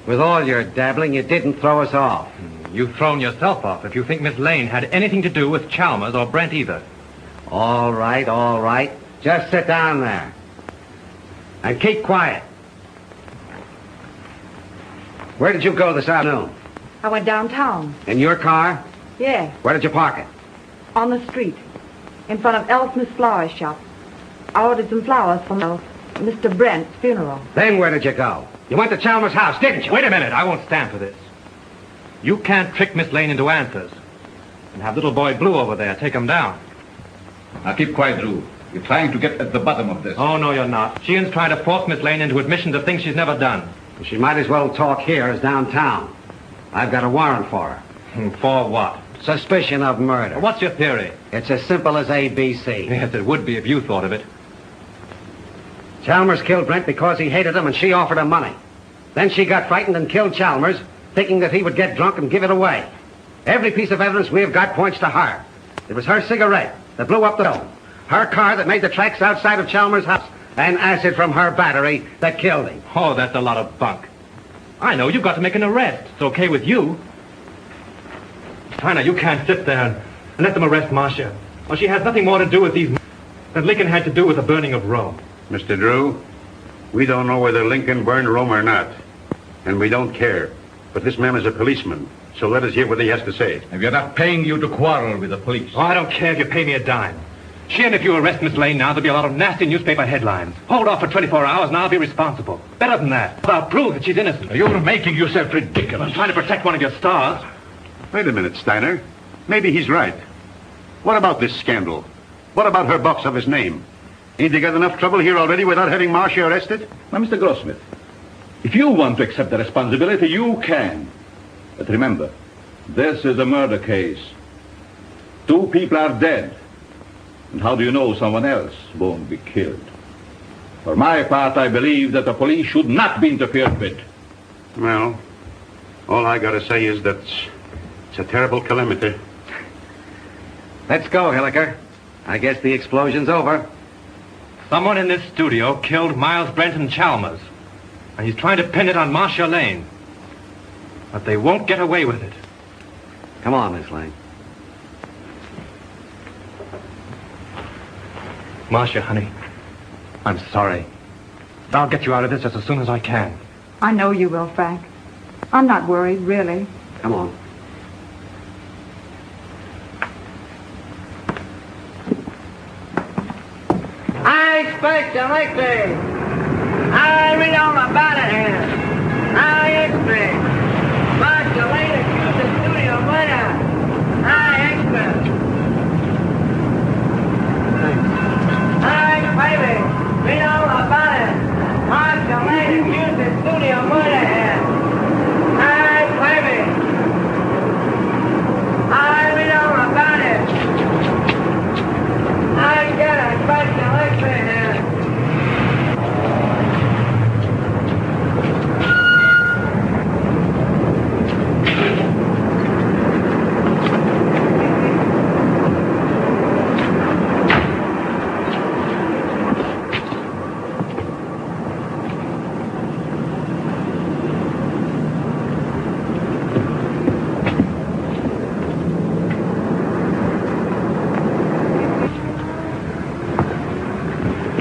with all your dabbling, you didn't throw us off. You've thrown yourself off if you think Miss Lane had anything to do with Chalmers or Brent either. All right, all right. Just sit down there. And keep quiet. Where did you go this afternoon? I went downtown. In your car? Yeah, Where did you park it? on the street. In front of Elsmith's flower shop. I ordered some flowers for Mr. Brent's funeral. Then where did you go? You went to Chalmers' house, didn't you? Wait a minute. I won't stand for this. You can't trick Miss Lane into answers. And have little boy Blue over there take him down. Now keep quiet, Drew. You're trying to get at the bottom of this. Oh, no, you're not. Sheehan's trying to force Miss Lane into admissions of things she's never done. She might as well talk here as downtown. I've got a warrant for her. For what? Suspicion of murder. What's your theory? It's as simple as ABC. Yes, it would be if you thought of it. Chalmers killed Brent because he hated him and she offered him money. Then she got frightened and killed Chalmers, thinking that he would get drunk and give it away. Every piece of evidence we have got points to her. It was her cigarette that blew up the dome, her car that made the tracks outside of Chalmers' house, and acid from her battery that killed him. Oh, that's a lot of bunk. I know, you've got to make an arrest. It's okay with you. Steiner, you can't sit there and let them arrest Marcia. Well, she has nothing more to do with these than Lincoln had to do with the burning of Rome. Mr. Drew, we don't know whether Lincoln burned Rome or not, and we don't care. But this man is a policeman, so let us hear what he has to say. If you're not paying you to quarrel with the police. Oh, I don't care if you pay me a dime. Sheehan, if you arrest Miss Lane now, there'll be a lot of nasty newspaper headlines. Hold off for 24 hours and I'll be responsible. Better than that. I'll prove that she's innocent. You're making yourself ridiculous. I'm trying to protect one of your stars. Wait a minute, Steiner. Maybe he's right. What about this scandal? What about her box of his name? Ain't they got enough trouble here already without having Marcia arrested? Now, Mr. Grossmith, if you want to accept the responsibility, you can. But remember, this is a murder case. 2 people are dead. And how do you know someone else won't be killed? For my part, I believe that the police should not be interfered with. Well, all I gotta say is that it's a terrible calamity. Let's go, Hilliker. I guess the explosion's over. Someone in this studio killed Miles Brent and Chalmers. And he's trying to pin it on Marcia Lane. But they won't get away with it. Come on, Miss Lane. Marcia, honey, I'm sorry. I'll get you out of this just as soon as I can. I know you will, Frank. I'm not worried, really. Come on. I expect to make this. I read all about it here. I expect. Marcia Lane accused the studio murder. I expect. Baby, read all about it. Marcia Lane accused the studio murder here. Baby.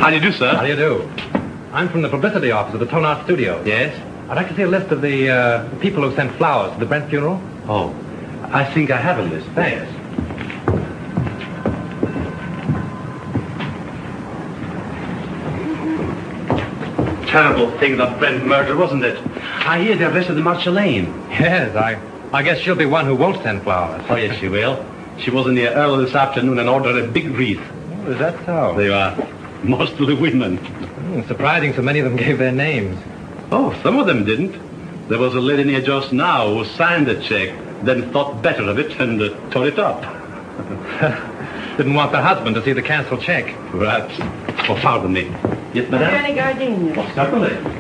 How do you do, sir? How do you do? I'm from the publicity office of the Tone Art Studio. Yes? I'd like to see a list of the people who sent flowers to the Brent funeral. Oh, I think I have a list. Thanks. Terrible thing, that Brent murder, wasn't it? I hear they arrested Marceline. Yes, I guess she'll be one who won't send flowers. Oh, yes, she will. She was in here early this afternoon and ordered a big wreath. Oh, is that so? They are mostly women. Surprising so many of them gave their names. Oh, some of them didn't. There was a lady near just now who signed the check, then thought better of it and tore it up. Didn't want the husband to see the canceled check. Perhaps. Oh, pardon me. Yes, madame? Any gardenias? Oh, certainly.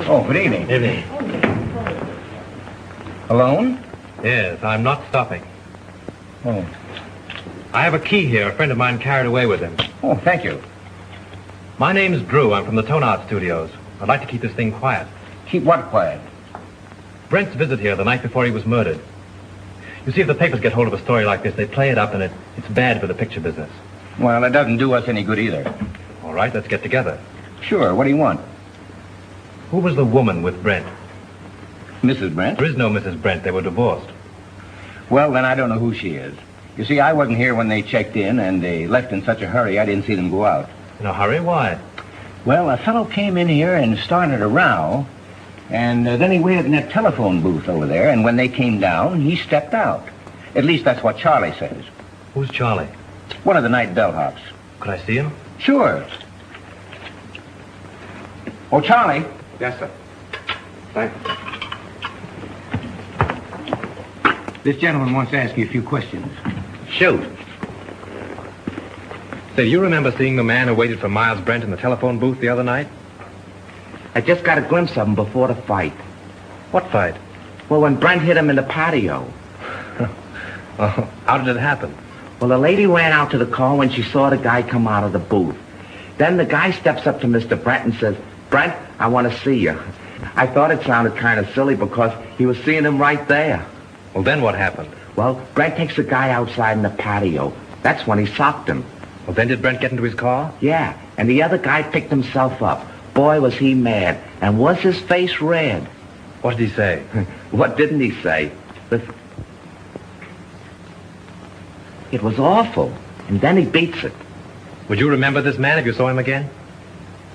Oh, good evening. Evening. Alone? Yes, I'm not stopping. Oh. I have a key here a friend of mine carried away with him. Oh, thank you. My name's Drew. I'm from the Tone Art Studios. I'd like to keep this thing quiet. Keep what quiet? Brent's visit here the night before he was murdered. You see, if the papers get hold of a story like this, they play it up, and it's bad for the picture business. Well, it doesn't do us any good either. All right, let's get together. Sure, what do you want? Who was the woman with Brent? Mrs. Brent? There is no Mrs. Brent. They were divorced. Well, then I don't know who she is. You see, I wasn't here when they checked in, and they left in such a hurry I didn't see them go out. In a hurry? Why? Well, a fellow came in here and started a row, and then he waited in that telephone booth over there, and when they came down, he stepped out. At least that's what Charlie says. Who's Charlie? One of the night bellhops. Could I see him? Sure. Oh, Charlie. Yes, sir. Thanks. This gentleman wants to ask you a few questions. Shoot. Say, do you remember seeing the man who waited for Miles Brent in the telephone booth the other night? I just got a glimpse of him before the fight. What fight? Well, when Brent hit him in the patio. Oh, how did it happen? Well, the lady ran out to the car when she saw the guy come out of the booth. Then the guy steps up to Mr. Brent and says, "Brent, I want to see you." I thought it sounded kind of silly because he was seeing him right there. Well, then what happened? Well, Brent takes the guy outside in the patio. That's when he socked him. Well, then did Brent get into his car? Yeah, and the other guy picked himself up. Boy, was he mad. And was his face red. What did he say? What didn't he say? It was awful. And then he beats it. Would you remember this man if you saw him again?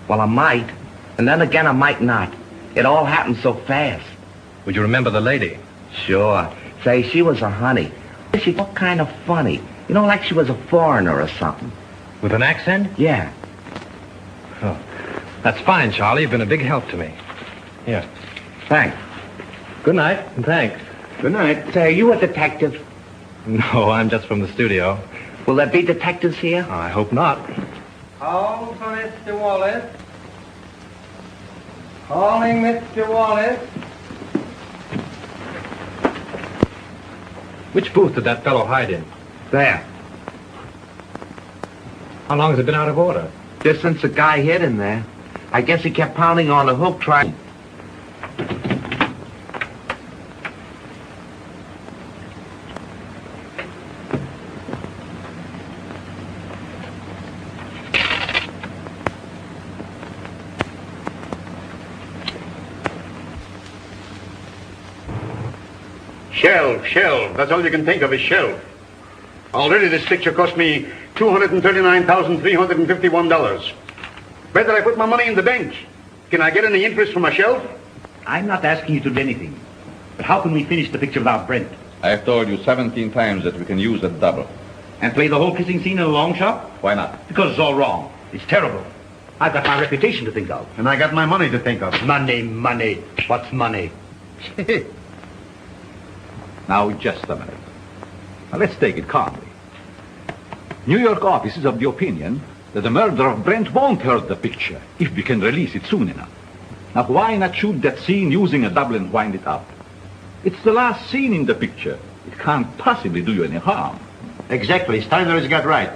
Well, I might. And then again, I might not. It all happened so fast. Would you remember the lady? Sure. Say, she was a honey. She looked kind of funny. You know, like she was a foreigner or something. With an accent? Yeah. Oh, that's fine, Charlie. You've been a big help to me. Here. Thanks. Good night, and thanks. Good night. Say, are you a detective? No, I'm just from the studio. Will there be detectives here? I hope not. Call for Mr. Wallace. Calling Mr. Wallace. Which booth did that fellow hide in? There. How long has it been out of order? Just since the guy hit him there. I guess he kept pounding on the hook trying... Shelf. That's all you can think of is shelf. Already this picture cost me $239,351. Better I put my money in the bank. Can I get any interest from a shelf? I'm not asking you to do anything. But how can we finish the picture without Brent? I've told you 17 times that we can use a double. And play the whole kissing scene in a long shot? Why not? Because it's all wrong. It's terrible. I've got my reputation to think of. And I got my money to think of. Money. What's money? Now, just a minute. Now, let's take it calmly. New York office is of the opinion that the murder of Brent won't hurt the picture if we can release it soon enough. Now, why not shoot that scene using a double and wind it up? It's the last scene in the picture. It can't possibly do you any harm. Exactly. Steiner has got right.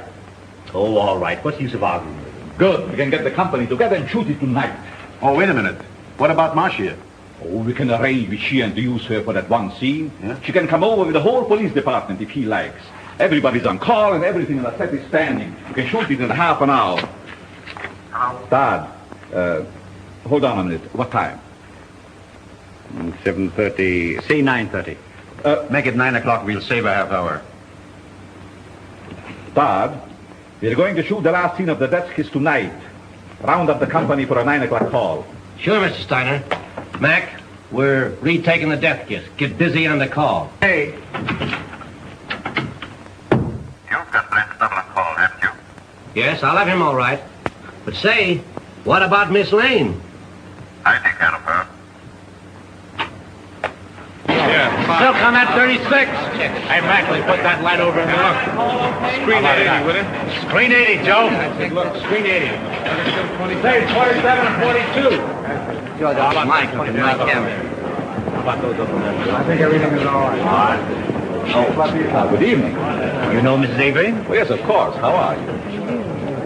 Oh, all right. What's the use of arguing? Good. We can get the company together and shoot it tonight. Oh, wait a minute. What about Marcia? Oh, we can arrange with she and use her for that one scene. Yeah? She can come over with the whole police department if he likes. Everybody's on call and everything in the set is standing. We can shoot it in half an hour. Hello? Dad, hold on a minute. What time? 7:30. Say 9:30. Make it 9 o'clock. We'll save a half hour. Dad, we're going to shoot the last scene of the death kiss tonight. Round up the company for a 9 o'clock call. Sure, Mr. Steiner. Mac, we're retaking the death kiss. Get busy on the call. Hey. You've got Brent's double on call, haven't you? Yes, I'll have him all right. But say, what about Miss Lane? I take care of her. Silk on that 36. Hey, Mac, let's put that light over in the look. Screen 80, will it? Screen 80, Joe. Look, screen 80. Say 27 and 42. George, I'll my camera. How about those over there? I think everything is all right. Good evening. You know Mrs. Avery? Oh, yes, of course. How are you?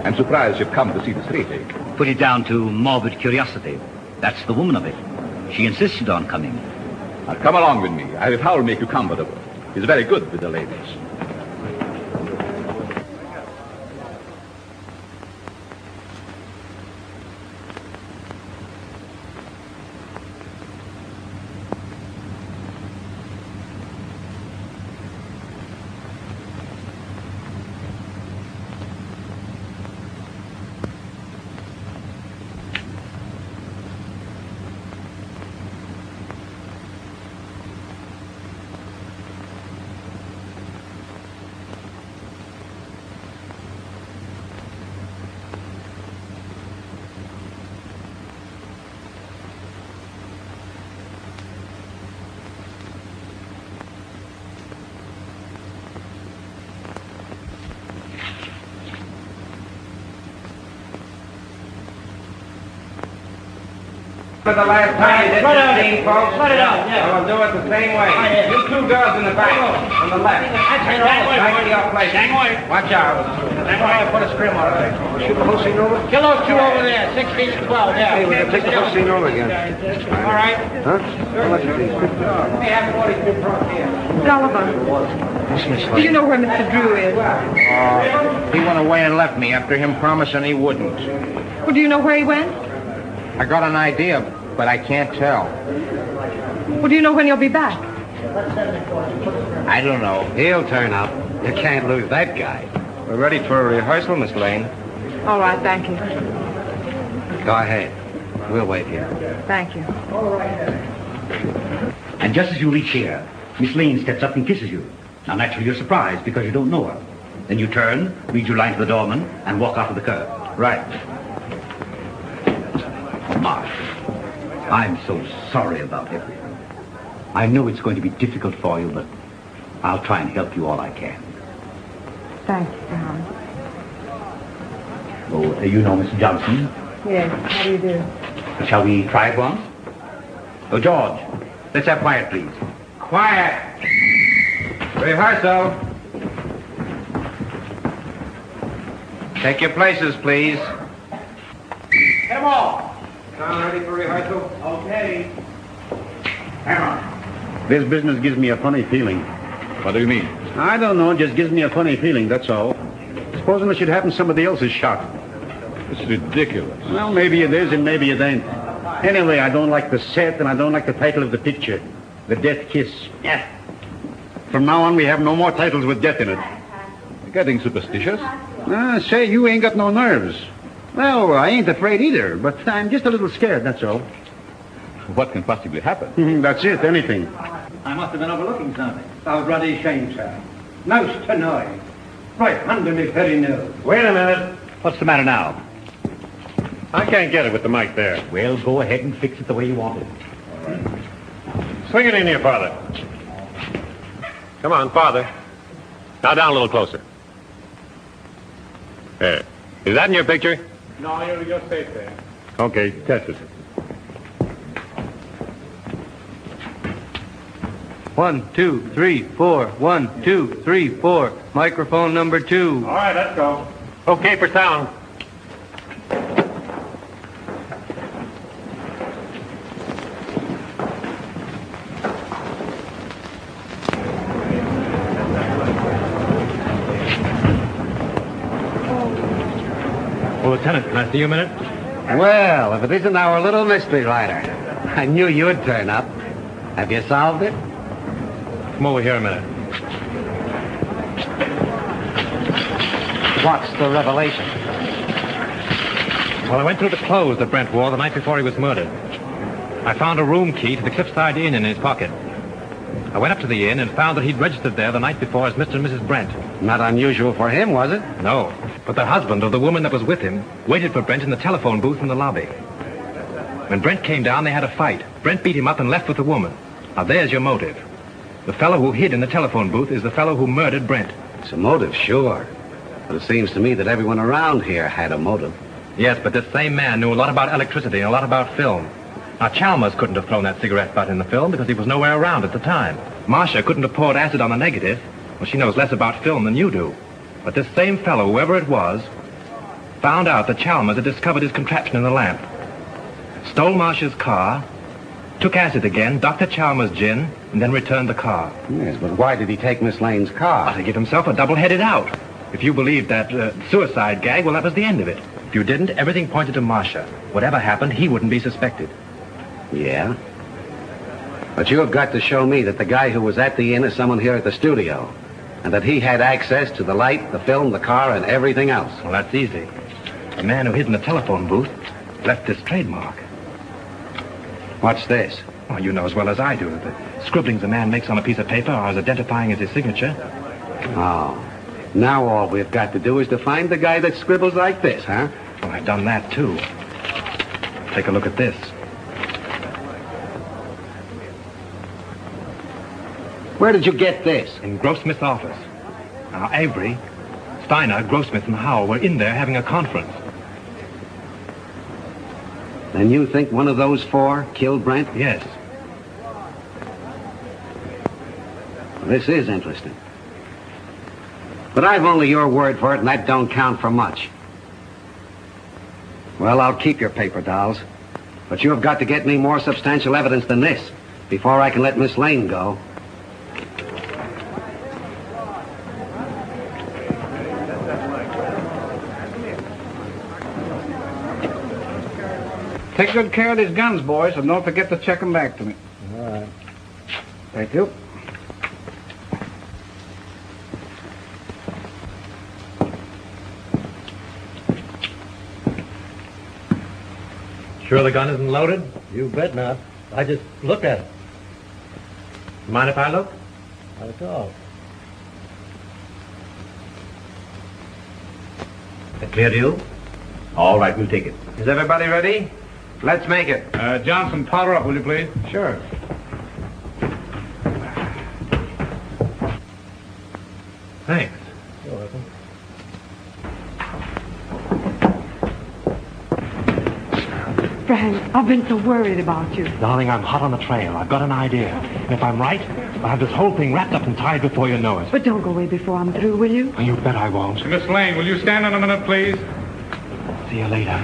I'm surprised you've come to see the street. Put it down to morbid curiosity. That's the woman of it. She insisted on coming. Now, come along with me. I'll make you comfortable. He's very good with the ladies. For the last time, this scene, folks. Let it out. Yeah. We'll do it the same way. You two girls in the back, on the left. Back to your place. Watch out. Put a scrim on it. Shoot the whole scene over? Kill those two over there, 16 and 12, yeah. Hey, we're going to take the whole scene over again. All right. Huh? How much are these? Hey, have 42 front here. Gulliver, do you know where Mr. Drew is? He went away and left me after him promising he wouldn't. Well, do you know where he went? I got an idea, but I can't tell. Well, do you know when he'll be back? I don't know. He'll turn up. You can't lose that guy. We're ready for a rehearsal, Miss Lane. All right, thank you. Go ahead. We'll wait here. Thank you. And just as you reach here, Miss Lane steps up and kisses you. Now, naturally, you're surprised because you don't know her. Then you turn, read your line to the doorman, and walk off of the curb. Right. Mark, I'm so sorry about everything. I know it's going to be difficult for you, but I'll try and help you all I can. Thank you, John. Oh, you know Mr. Johnson? Yes, how do you do? Shall we try it once? Oh, George, let's have quiet, please. Quiet. Rehearsal. Take your places, please. Get them all. Sound ready for rehearsal? Okay. Hammer. This business gives me a funny feeling. What do you mean? I don't know, just gives me a funny feeling, that's all. Supposing it should happen somebody else is shot. It's ridiculous. Well, maybe it is and maybe it ain't. Anyway, I don't like the set and I don't like the title of the picture. The Death Kiss. Yeah. From now on, we have no more titles with death in it. You're getting superstitious. Say, you ain't got no nerves. Well, I ain't afraid either, but I'm just a little scared, that's all. What can possibly happen? That's it, anything. I must have been overlooking something. I was bloody ashamed, sir. Most annoying. Right under me very nose. Wait a minute. What's the matter now? I can't get it with the mic there. Well, go ahead and fix it the way you want it. All right. Swing it in here, Father. Come on, Father. Now down a little closer. There. Is that in your picture? No, you just stay there. Okay, test it. 1, 2, 3, 4. 1, 2, 3, 4. Microphone number 2. All right, let's go. Okay for sound. Well, Lieutenant, can I see you a minute? Well, if it isn't our little mystery writer. I knew you'd turn up. Have you solved it? Come over here a minute. What's the revelation? Well, I went through the clothes that Brent wore the night before he was murdered. I found a room key to the Cliffside Inn in his pocket. I went up to the inn and found that he'd registered there the night before as Mr. and Mrs. Brent. Not unusual for him, was it? No, but the husband of the woman that was with him waited for Brent in the telephone booth in the lobby. When Brent came down, they had a fight. Brent beat him up and left with the woman. Now, there's your motive. The fellow who hid in the telephone booth is the fellow who murdered Brent. It's a motive, sure. But it seems to me that everyone around here had a motive. Yes, but this same man knew a lot about electricity and a lot about film. Now, Chalmers couldn't have thrown that cigarette butt in the film because he was nowhere around at the time. Marcia couldn't have poured acid on the negative. Well, she knows less about film than you do. But this same fellow, whoever it was, found out that Chalmers had discovered his contraption in the lamp. Stole Marcia's car, took acid again, Dr. Chalmers' gin, and then returned the car. Yes, but why did he take Miss Lane's car? To give himself a double-headed out. If you believed that suicide gag, well, that was the end of it. If you didn't, everything pointed to Marcia. Whatever happened, he wouldn't be suspected. Yeah? But you have got to show me that the guy who was at the inn is someone here at the studio, and that he had access to the light, the film, the car, and everything else. Well, that's easy. The man who hid in the telephone booth left this trademark. What's this? Well, you know as well as I do that the scribblings a man makes on a piece of paper are as identifying as his signature. Oh. Now all we've got to do is to find the guy that scribbles like this, huh? Well, I've done that, too. Take a look at this. Where did you get this? In Grossmith's office. Now, Avery, Steiner, Grossmith, and Howell were in there having a conference. Then you think one of those four killed Brent? Yes. This is interesting. But I've only your word for it, and that don't count for much. Well, I'll keep your paper dolls. But you have got to get me more substantial evidence than this before I can let Miss Lane go. Take good care of these guns, boys, and don't forget to check them back to me. All right. Thank you. Sure the gun isn't loaded? You bet not. I just looked at it. Mind if I look? Not at all. That clear to you? All right, we'll take it. Is everybody ready? Let's make it. Johnson, powder up, will you please? Sure. Thanks. You're welcome. Frank, I've been so worried about you. Darling, I'm hot on the trail. I've got an idea. And if I'm right, I'll have this whole thing wrapped up and tied before you know it. But don't go away before I'm through, will you? You bet I won't. Miss Lane, will you stand in a minute, please? See you later.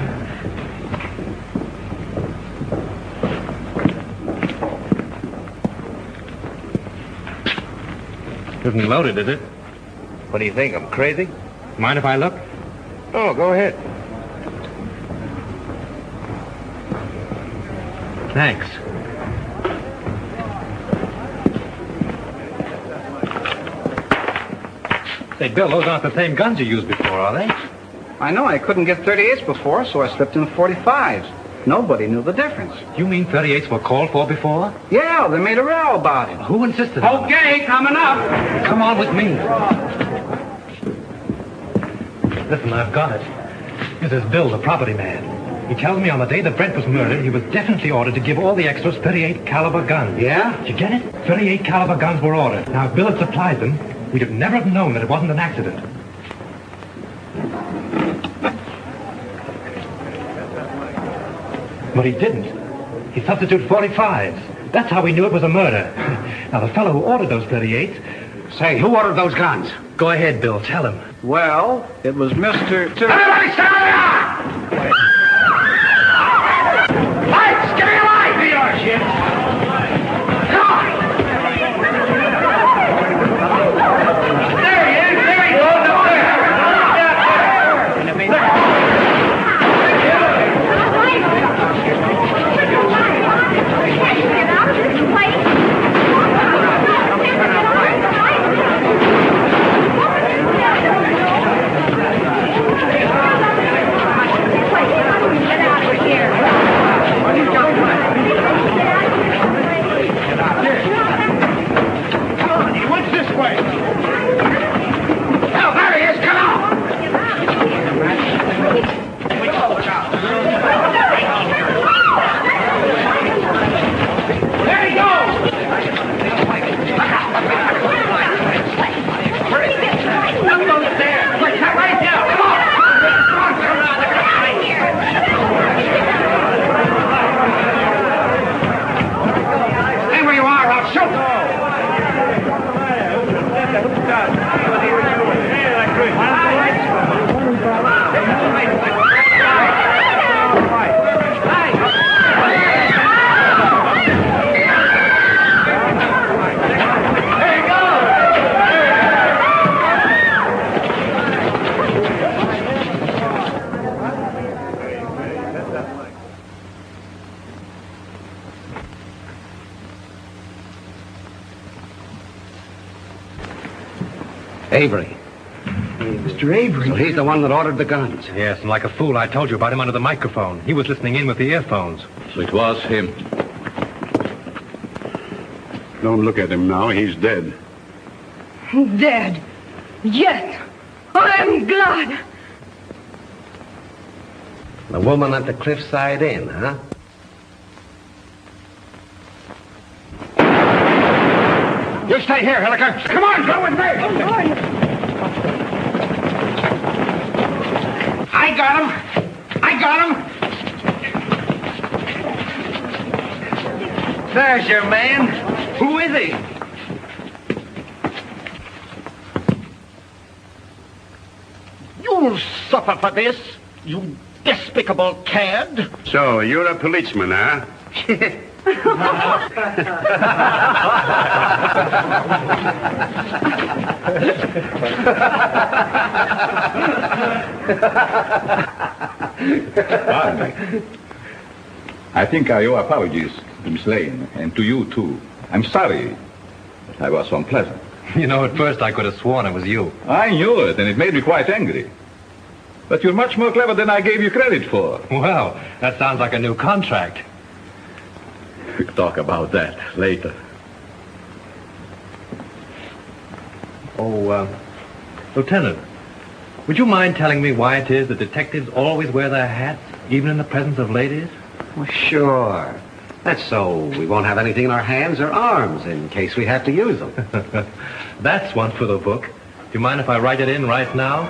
Isn't loaded, is it? What do you think? I'm crazy? Mind if I look? Oh, go ahead. Thanks. Say, Bill, those aren't the same guns you used before, are they? I know I couldn't get 38s before, so I slipped in 45s. Nobody knew the difference. You mean 38s were called for before? Yeah, they made a row about it. Who insisted on it? Okay, coming up. Come on with me. Listen, I've got it. This is Bill, the property man. He tells me on the day that Brent was murdered, he was definitely ordered to give all the extras 38 caliber guns. Yeah? Did you get it? 38 caliber guns were ordered. Now, if Bill had supplied them, we'd have never have known that it wasn't an accident. But he didn't. He substituted 45s. That's how we knew it was a murder. Now, the fellow who ordered those 38s... Say, who ordered those guns? Go ahead, Bill. Tell him. Well, it was Mr. Everybody stand down! Lights, give me a light, Your Lordship. Come on. There he is. There he goes up Avery. Mr. Avery? So he's the one that ordered the guns. Yes, and like a fool, I told you about him under the microphone. He was listening in with the earphones. So it was him. Don't look at him now. He's dead. Dead. Yes. I'm glad. The woman at the Cliffside Inn, huh? You stay here, Hilliker. Come on, go with me. I got him. I got him. There's your man. Who is he? You'll suffer for this, you despicable cad. So, you're a policeman, huh? Pardon me. I think I owe apologies to Miss Lane, and to you, too. I'm sorry I was so unpleasant. You know, at first I could have sworn it was you. I knew it, and it made me quite angry. But you're much more clever than I gave you credit for. Well, that sounds like a new contract. We'll talk about that later. Oh, Lieutenant, would you mind telling me why it is that detectives always wear their hats, even in the presence of ladies? Well, sure. That's so we won't have anything in our hands or arms in case we have to use them. That's one for the book. Do you mind if I write it in right now?